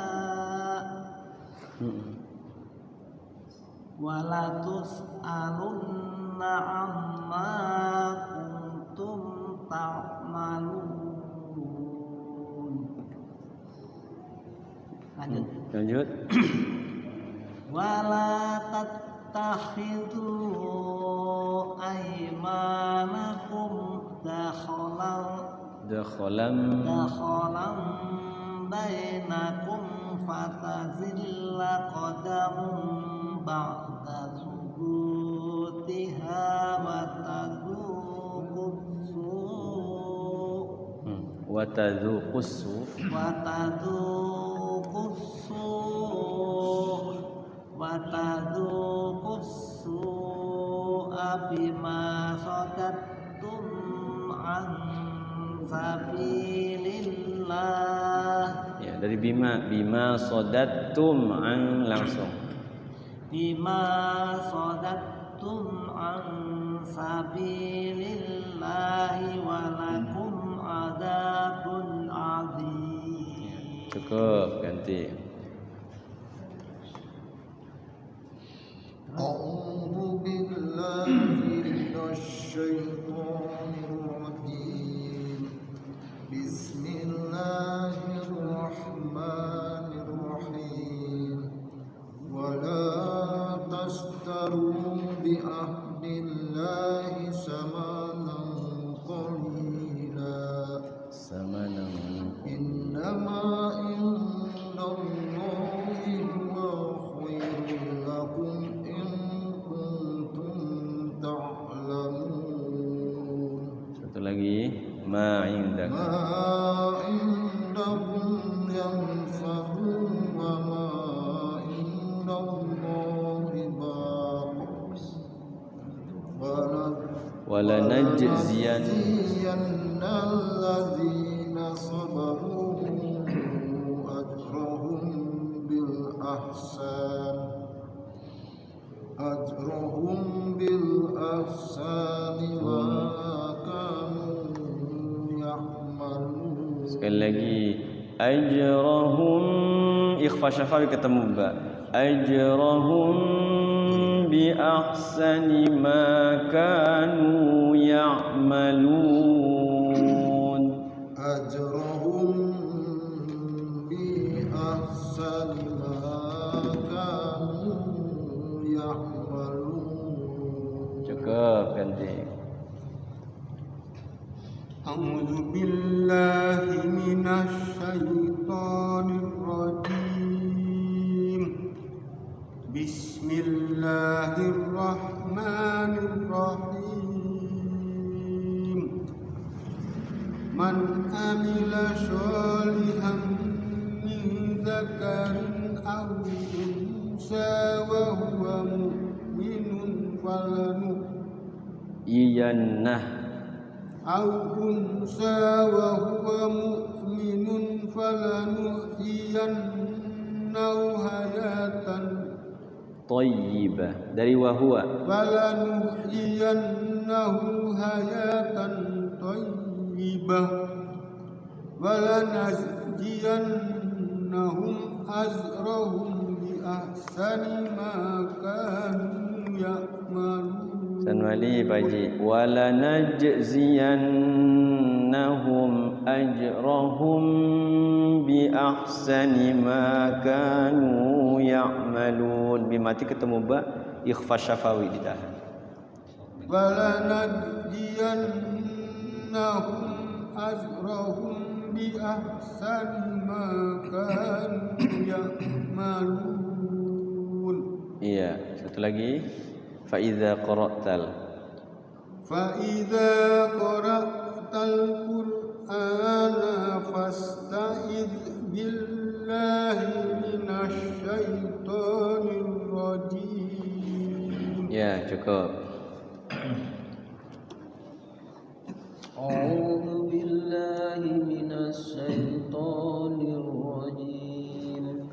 wa la tus'alunna amma kuntum ta'malun. Lanjut. Wala tattakhidhu aymanakum dakhalan bainakum fatazilla qadamun ba'da thubutiha wa tadhuqus su'a bima sadattum an sabilillah. Ya, dari bima sadattum an langsung. Bima sadattum an sabilillahi wa lakum adabun adzim. Cukup, ganti. A'udzu billahi minasy syaithanir rajim. Bismillahirrahmanirrahim. Wa la tastaru bi ahdillahi samanan qalila. Innama indallahi huwa khairul lakum in kuntum ta'lamun. Satu lagi. Ma indak. Ma indakum yanfa'u wa ma indallahi baq. Wala najziyanna alladzina sabaru ajrahum bil ahsani بالأحسان أجرهم بالأحسان ما كانوا يعملون. Sekali lagi, ajrahum ikhfa syafawi ketemu ba. Ajrahum bi ahsani ma kanu ya'malun. أجرهم بأحسن ما كانوا يعملون. Cukup ganti. أعوذ بالله من الشيطان الرجيم. بسم الله الرحمن الرحيم. من عمل صالحا من ذكر أو أنثى وهو مؤمن Iyannah أو أنثى وهو مؤمن فلنحيينه حياة Thayyibah dari wahwa. طيبة ولنجزينهم أجرهم بأحسن ما كانوا يعملون. Sanwali baji wala najziyannahum ajrahum bi ahsani ma kanu ya'malun. Bimati ketemu ba ikhfa syafawi ditahan. Wala najziyannahum ajrahum bi ahsani ma kanu ya'malun. Iya, satu lagi. Fa'idha qara'tal Qur'ana fasta'idh billahi minasy syaithanir rajim. Ya, cukup. A'udzu billahi minasy syaithanir rajim.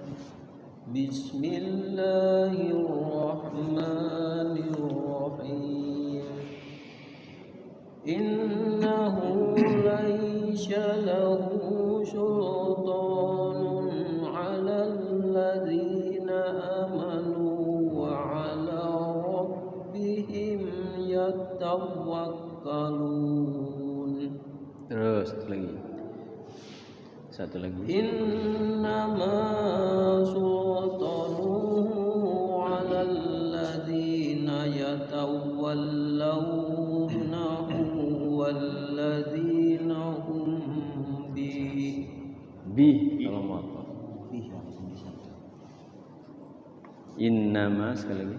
Bismillahirrahmanirrahim. Innahu laysa lahu sultanun 'alal ladzina amanu wa 'ala rabbihim yatawakkalun. Terus satu lagi. Innama sultanuhu 'alal ladzina yatawallawnahu walladzina hum Kalau mau apa? Innama sekali lagi.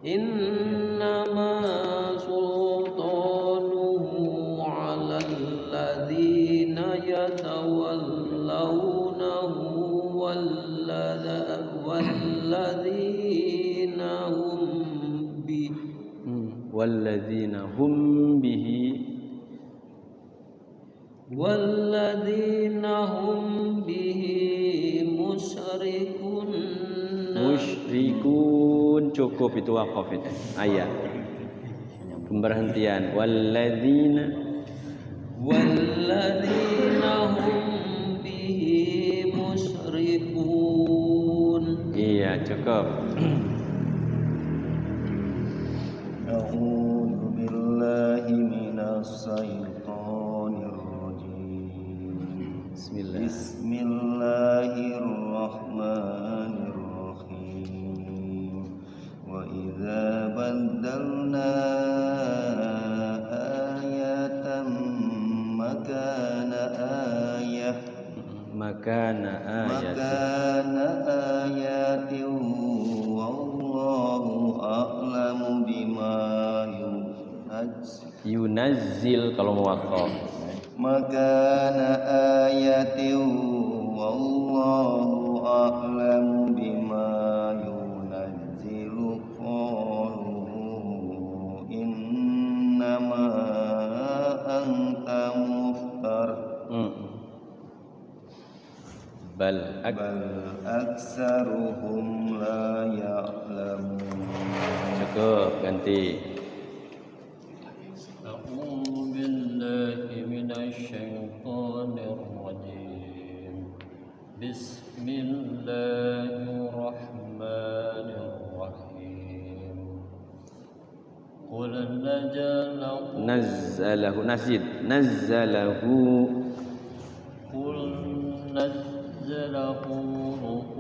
Innama sultanuhu 'alal ladzina yatawallawnahu walladzina hum bihi musyrikun. Cukup itu waqaf itu ayat pemberhentian walladzina hum bihi musyrikun. Iya, cukup. A'udzu billahi minasy syaithanir rajim. Bismillahirrahmanirrahim. Wa idza baddalna ayatan makana ayatin wallahu a'lamu bima Yunazzil kalau muwaqqaf. makana ayatin wallahu a'lamu bima yunazzilu qalu innama anta muftar. Bal aktsaruhum la ya'lamun. Cukup, ganti. A'udzu billahi minasy syaithanir rajim. Bismillahirrahmanirrahim. Qul Nazzalahu قل نزله روح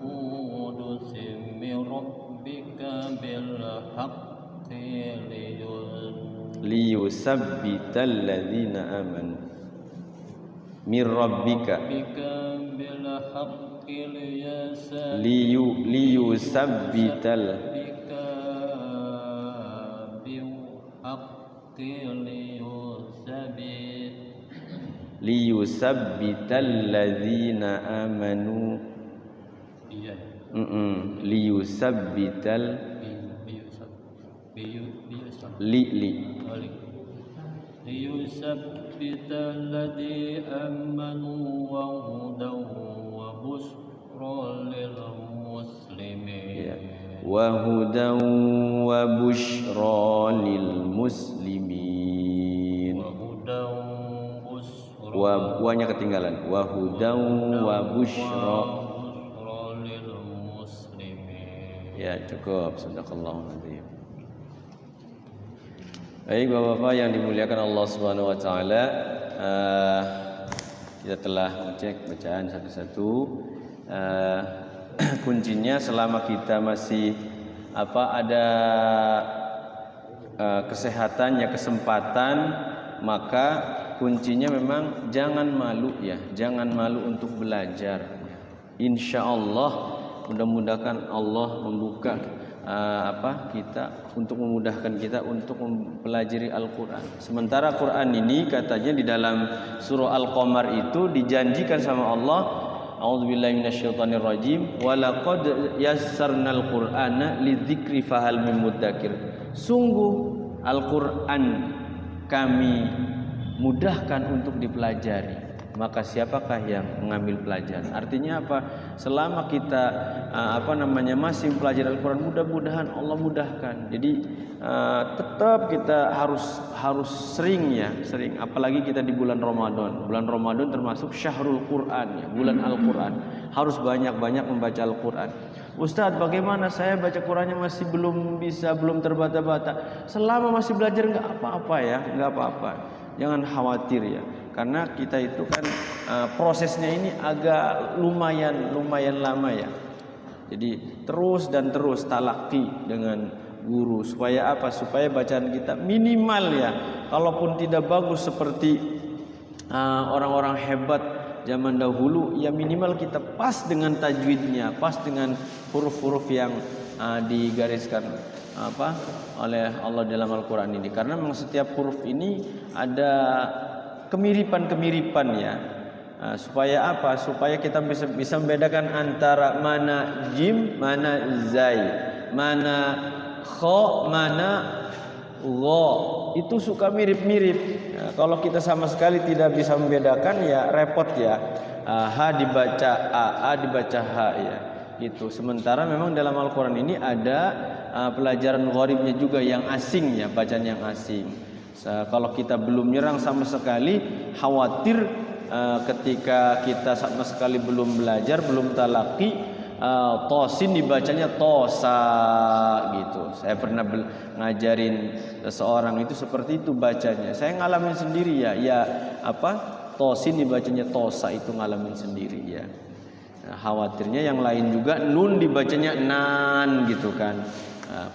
القدس من ربك بالحق liyusabbital ladzina amanu mir rabbika بالحق liyusabbital liyusabbital ladzina amanu liyusabbital liyusabbital ladzi amanu wa hudan wa busyra lil muslimin wa hudan wa busyra lil muslimin wanya ketinggalan wa hudan wa busyra lil muslimin. Ya cukup, sadaqallahu azim. Baik Bapak-bapak yang dimuliakan Allah Subhanahu wa taala, kita telah mengecek bacaan satu-satu. Kuncinya selama kita masih ada kesehatannya, kesempatan, maka kuncinya memang jangan malu ya, jangan malu untuk belajar. Insya Allah mudah-mudahan Allah membuka kita untuk memudahkan kita untuk mempelajari Al-Quran. Sementara Quran ini katanya di dalam surah Al-Qamar itu dijanjikan sama Allah, a'udzubillahi minasyaitonirrajim, wa laqad yassarnal qur'ana lidzikri fahal mim mudzakir. Sungguh Al-Quran kami mudahkan untuk dipelajari, maka siapakah yang mengambil pelajaran? Artinya apa? Selama kita masih mempelajari Al-Quran, mudah-mudahan Allah mudahkan. Jadi tetap kita harus sering, apalagi kita di bulan Ramadan. Bulan Ramadan termasuk syahrul Quran ya, bulan Al-Quran. Harus banyak-banyak membaca Al-Quran. Ustadz, bagaimana saya baca Qurannya masih belum terbata-bata? Selama masih belajar nggak apa-apa ya, nggak apa-apa. Jangan khawatir ya, karena kita itu kan prosesnya ini agak lumayan lama ya. Jadi terus talaqi dengan guru supaya apa? Supaya bacaan kita minimal ya, kalaupun tidak bagus seperti orang-orang hebat zaman dahulu, ya minimal kita pas dengan tajwidnya, pas dengan huruf-huruf yang digariskan oleh Allah dalam Al-Quran ini. Karena memang setiap huruf ini ada kemiripan ya. Supaya apa? Supaya kita bisa membedakan antara mana jim, mana zai, mana kho, mana gho. Itu suka mirip-mirip. Kalau kita sama sekali tidak bisa membedakan ya repot ya. H dibaca A dibaca H ya. Gitu. Sementara memang dalam Al-Quran ini ada pelajaran gharibnya juga yang asing ya, bacaan yang asing. Kalau kita belum nyerang sama sekali, khawatir ketika kita sama sekali belum belajar, belum talaqi, tosin dibacanya tosa gitu. Saya pernah ngajarin seseorang itu seperti itu bacanya. Saya ngalamin sendiri ya tosin dibacanya tosa, itu ngalamin sendiri ya. Nah, khawatirnya yang lain juga nun dibacanya nan gitu kan.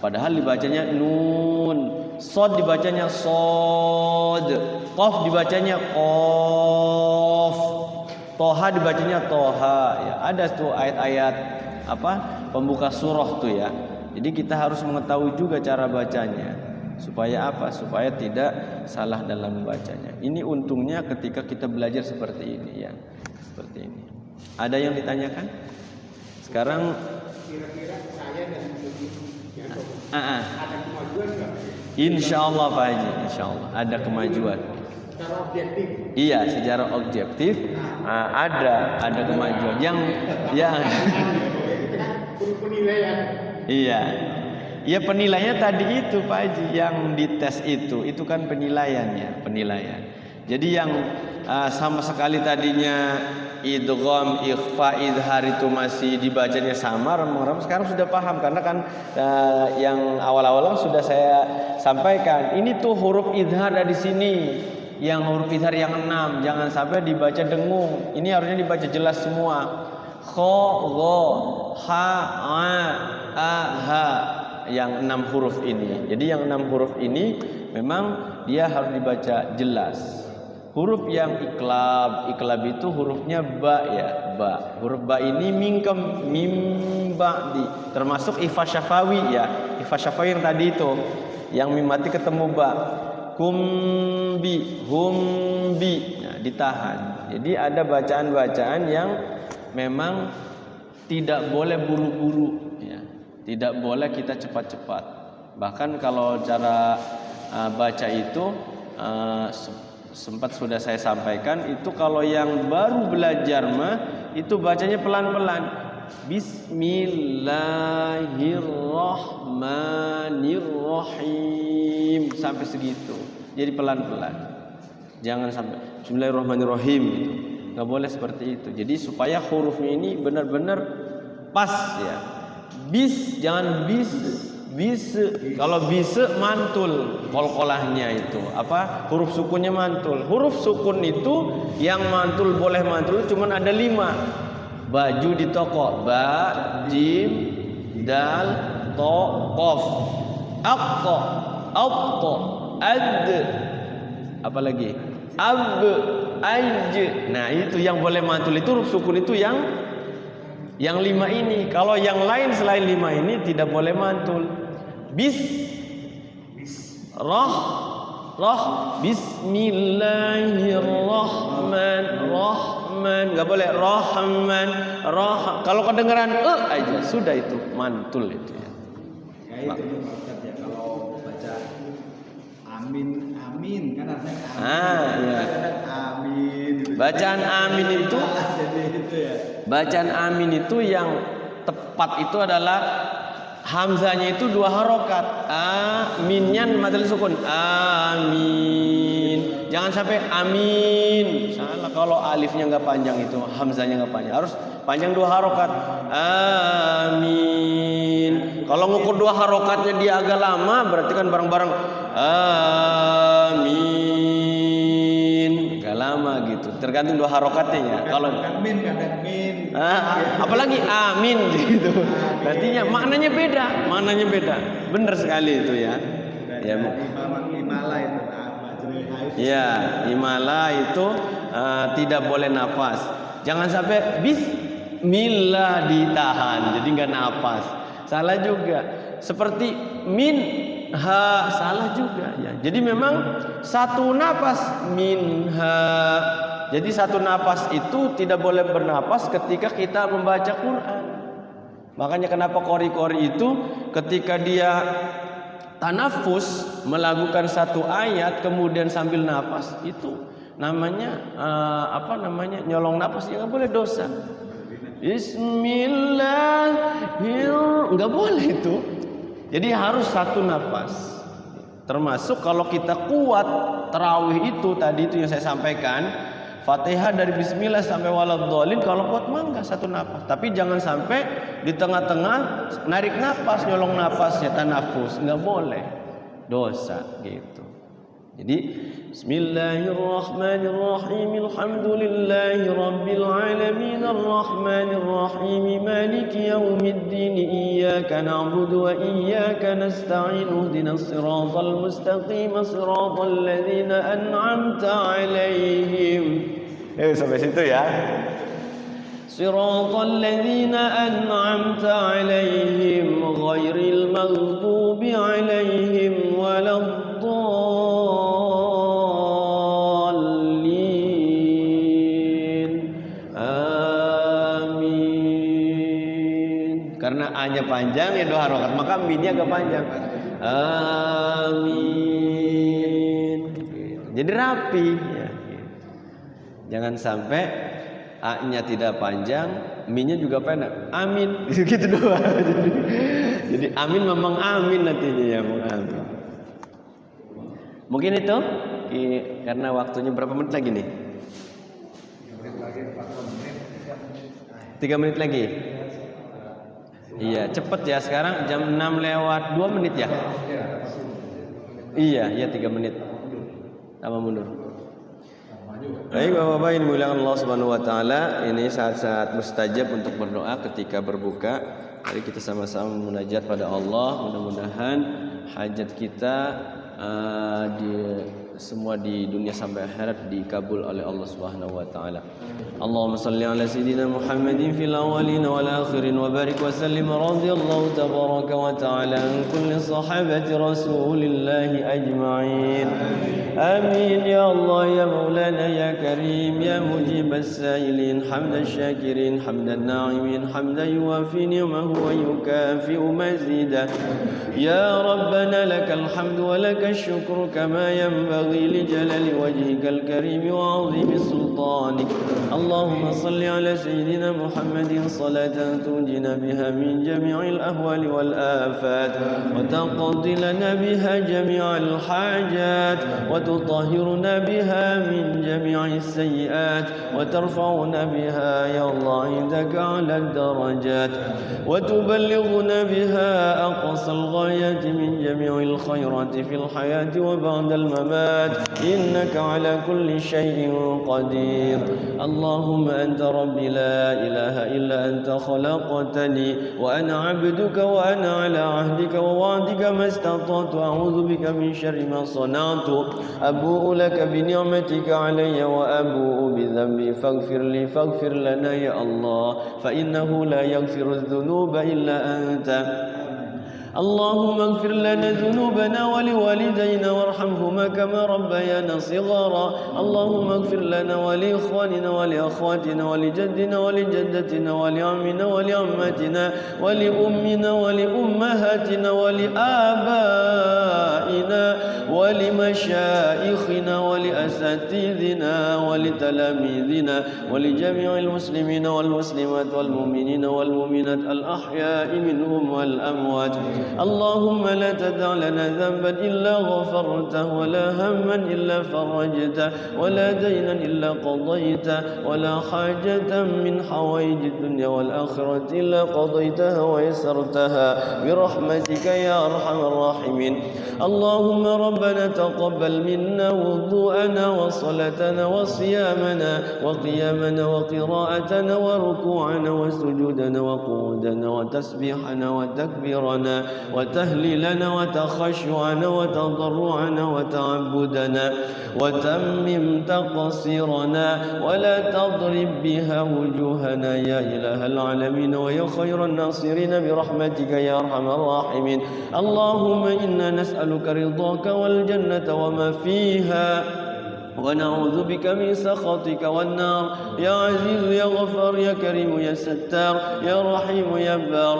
Padahal dibacanya nun, sod dibacanya sod, qaf dibacanya qaf, toha dibacanya toha ya. Ada tuh ayat-ayat pembuka surah tuh ya. Jadi kita harus mengetahui juga cara bacanya supaya apa? Supaya tidak salah dalam membacanya. Ini untungnya ketika kita belajar seperti ini ya. Seperti ini. Ada yang ditanyakan? Sekarang kira-kira saya dan ada kemajuan nggak? Insya Allah Pak Haji, insya Allah ada kemajuan. secara objektif. Iya, secara objektif ada kemajuan yang penilaian. iya. Ya penilaiannya tadi itu Pak Haji, yang dites itu kan penilaiannya, penilaian. Jadi yang sama sekali tadinya idgham, ikhfa, idhar itu masih dibacanya sama, orang sekarang sudah paham karena kan yang awal-awal sudah saya sampaikan. Ini tuh huruf idhar ada di sini. Yang huruf idhar yang 6 jangan sampai dibaca dengung. Ini harusnya dibaca jelas semua. Kha, gha, ha, a, ha. Yang 6 huruf ini. Jadi yang 6 huruf ini memang dia harus dibaca jelas. Huruf yang iklab itu hurufnya ba ya, ba. Huruf ba ini mingkem, mim ba'di. Termasuk ifa syafawi ya. Ifa syafawi yang tadi itu, yang mim mati ketemu ba. Kumbi, humbi. Nah, ditahan. Jadi ada bacaan-bacaan yang memang tidak boleh buru-buru ya. Tidak boleh kita cepat-cepat. Bahkan kalau cara baca itu sempat sudah saya sampaikan, itu kalau yang baru belajar mah itu bacanya pelan-pelan. Bismillahirrahmanirrahim sampai segitu. Jadi pelan-pelan. Jangan sampai Bismillahirrahmanirrahim gitu. Nggak boleh seperti itu. Jadi supaya hurufnya ini benar-benar pas ya. Bis, jangan bis. Kalau bis mantul kolkolahnya itu apa, huruf sukunnya mantul. Huruf sukun itu yang mantul boleh mantul cuman ada 5. Baju di toko, ba, jim, dal, to, qaf. Aqqa, abqa, ad, apa lagi, ab, aj. Nah itu yang boleh mantul, itu huruf sukun itu yang 5 ini. Kalau yang lain selain 5 ini tidak boleh mantul. Bis, roh, bismillahirrahmanirrahim. Nggak boleh rahman, roh. Kalau kedengeran aja sudah itu mantul itu ya. Ya itu Ustaz ya, kalau baca amin kan artinya ya. Amin. Bacaan amin itu, Jadi itu ya. bacaan amin itu yang tepat itu adalah hamzanya itu 2 harokat. Aminnya madzal sukun. Amin. Jangan sampai amin. Salah kalau alifnya nggak panjang itu, hamzanya nggak panjang. Harus panjang 2 harokat. Amin. Kalau ngukur 2 harokatnya dia agak lama, berarti kan bareng-bareng amin. Agak lama gitu. Tergantung 2 harokatnya ya. Kalau min kadang min. Apalagi amin gitu. Artinya maknanya beda. Benar sekali itu ya. Ya, Imala itu ya, imala itu tidak boleh nafas. Jangan sampai bismillah ditahan, jadi nggak nafas. Salah juga. Seperti min ha, salah juga ya. Jadi memang satu nafas minha. Jadi satu nafas itu tidak boleh bernapas ketika kita membaca Quran. Makanya kenapa qori-qori itu ketika dia tanafus melakukan satu ayat kemudian sambil nafas itu namanya nyolong nafas, ya nggak boleh, dosa. Bismillahirrahmanirrahim, nggak boleh itu. Jadi harus satu nafas. Termasuk kalau kita kuat tarawih itu tadi itu yang saya sampaikan, Fatihah dari bismillah sampai waladhdallin, kalau kuat mah enggak satu nafas. Tapi jangan sampai di tengah-tengah narik nafas, nyolong nafasnya, tanafus, enggak boleh. Dosa gitu. Jadi bismillahirrahmanirrahim, alhamdulillahi rabbil alamin, arrahmanirrahim, maliki yaumiddin, iyyaka na'budu wa iyyaka nasta'in, ihdinas siratal mustaqim, siratal ladzina an'amta 'alaihim. Sampai situ ya. Siratal ladzina an'amta 'alaihim ghairil maghdubi 'alaihim waladdallin. Amin. Karena A-nya panjang ya 2 harokat, maka minnya agak panjang. Amin. Jadi rapi ya. Jangan sampai A-nya tidak panjang, M-nya juga pendek. Amin gitu doang. Jadi amin memang amin nantinya ya, amin. Mungkin itu karena waktunya berapa menit lagi nih? 3 menit lagi. Iya, cepet ya. Sekarang jam 6 lewat 2 menit ya. Iya, 3 menit. Tambah mundur. Baik Bapak-bapak yang dimuliakan Allah Subhanahu wa taala, ini saat-saat mustajab untuk berdoa ketika berbuka. Mari kita sama-sama munajat pada Allah, mudah-mudahan hajat kita semua di dunia sampai akhirat dikabul oleh Allah Subhanahu wa taala. Allahumma shalli ala sayidina Muhammadin fil awwalin wal akhirin wa barik wa sallim radhiyallahu tabaraka wa taala an kulli sahabati Rasulillah ajma'in. Amin ya Allah ya Maulana ya Karim ya mujib as-sa'ilin hamdan syakirin hamdan na'imin hamdan yuwafi ni'amahu wa yukafi'u mazidah. Ya Rabbana lakal hamdu wa lakal syukru kama yanbaghi li jalali wajhikal karim wa 'azimi sultanik. Allahumma salli ala sayyidina Muhammadin salatan tunjina biha min jami'il ahwali wal afat wa taqdi lana biha jami'al hajat wa tutahhiruna biha min jami'is sayyiat wa tarfa'una biha ya Allah indaka 'ala darajat wa tuballighuna biha aqsal ghayat min jami'il khairati fil hayati wa ba'dal mamat innaka 'ala kulli syai'in qadir. اللهم أنت ربي لا إله إلا أنت خلقتني وأنا عبدك وأنا على عهدك ووعدك ما استطعت أعوذ بك من شر ما صنعت أبوء لك بنعمتك علي وأبوء بذنبي فاغفر لنا يا الله فإنه لا يغفر الذنوب إلا أنت. اللهم اغفر لنا ذنوبنا ولوالدينا وارحمهما كما ربيانا صغارا. اللهم اغفر لنا ولإخواننا ولأخواتنا ولجدنا ولجدتنا ولعمنا ولعماتنا ولأمنا ولأمهاتنا ولآبائنا ولمشايخنا ولأساتذنا ولتلاميذنا ولجميع المسلمين والمسلمات والمؤمنين والمؤمنات الأحياء منهم والأموات. اللهم لا تدع لنا ذنبا إلا غفرته ولا هما إلا فرجته ولا دينا إلا قضيته ولا حاجة من حوائج الدنيا والآخرة إلا قضيتها ويسرتها برحمتك يا أرحم الراحمين. اللهم ربنا تقبل منا وضوءنا وصلاتنا وصيامنا وقيامنا وقراءتنا وركوعنا وسجودنا وقعودنا وتسبيحنا وتكبيرنا وتهليلنا وتخشعنا وتضرعنا وتعبدنا وتمم تقصيرنا ولا تضرب بها وجوهنا يا إله العالمين ويا خير الناصرين برحمتك يا أرحم الراحمين. اللهم إنا نسألك رضاك والجنة وما فيها ونعوذ بك من سخطك والنار يا عزيز يا غفار يا كريم يا ستار يا رحيم يا بار.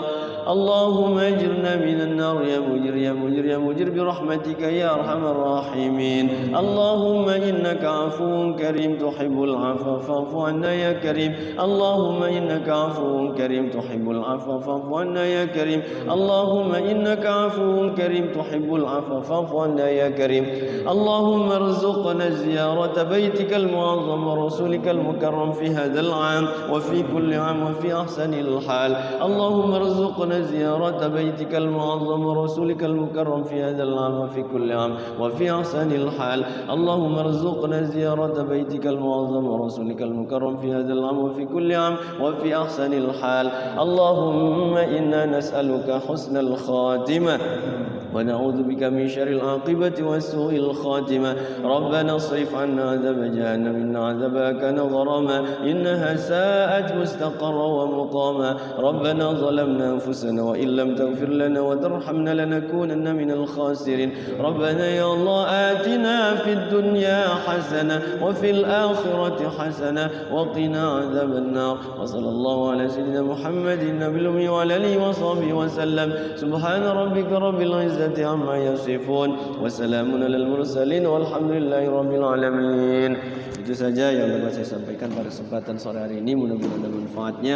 اللهم اجرنا من النار يا مجر يا مجر يا مجر برحمتك يا أرحم الراحمين. اللهم إنك عفو كريم تحب العفو فاعف عنا يا كريم. اللهم إنك عفو كريم تحب العفو فاعف عنا يا كريم. اللهم إنك عفو كريم تحب العفو فاعف عنا يا كريم. اللهم ارزقنا زيارة بيتك المعظم ورسولك المكرم في هذا العام وفي كل عام وفي أحسن الحال. اللهم ارزقنا زيارة بيتك المعظم ورسولك المكرم في هذا العام وفي كل عام وفي أحسن الحال. اللهم ارزقنا زيارة بيتك المعظم ورسولك المكرم في هذا العام وفي كل عام وفي أحسن الحال. اللهم إنا نسألك حسن الخاتمة ونعوذ بك من شر العاقبة وسوء الخاتمة. ربنا اصرف عنا عذاب جهنم إن عذابها كان غراما إنها ساءت مستقرا ومقاما ربنا ظلمنا أنفسنا وإن لم تغفر لنا وترحمنا لنكونن من الخاسرين ربنا يا الله آتنا في الدنيا حسنة وفي الآخرة حسنة وقنا عذاب النار وصلى الله على سيدنا محمد النبي الأمي وعلى آله وصحبه وسلم سبحان ربك رب العزة عما يصفون وسلام على المرسلين والحمد لله رب العالمين. Itu saja yang dapat saya sampaikan pada kesempatan sore hari ini. Mudah-mudahan ada manfaatnya.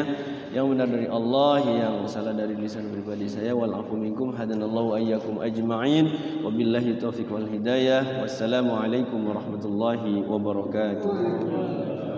Yang benar dari Allah, yang salah dari lisan pribadi saya. Wal afu minkum hadanallahu ayyakum ajma'in. Wabillahi taufiq wal hidayah. Wassalamualaikum warahmatullahi wabarakatuh.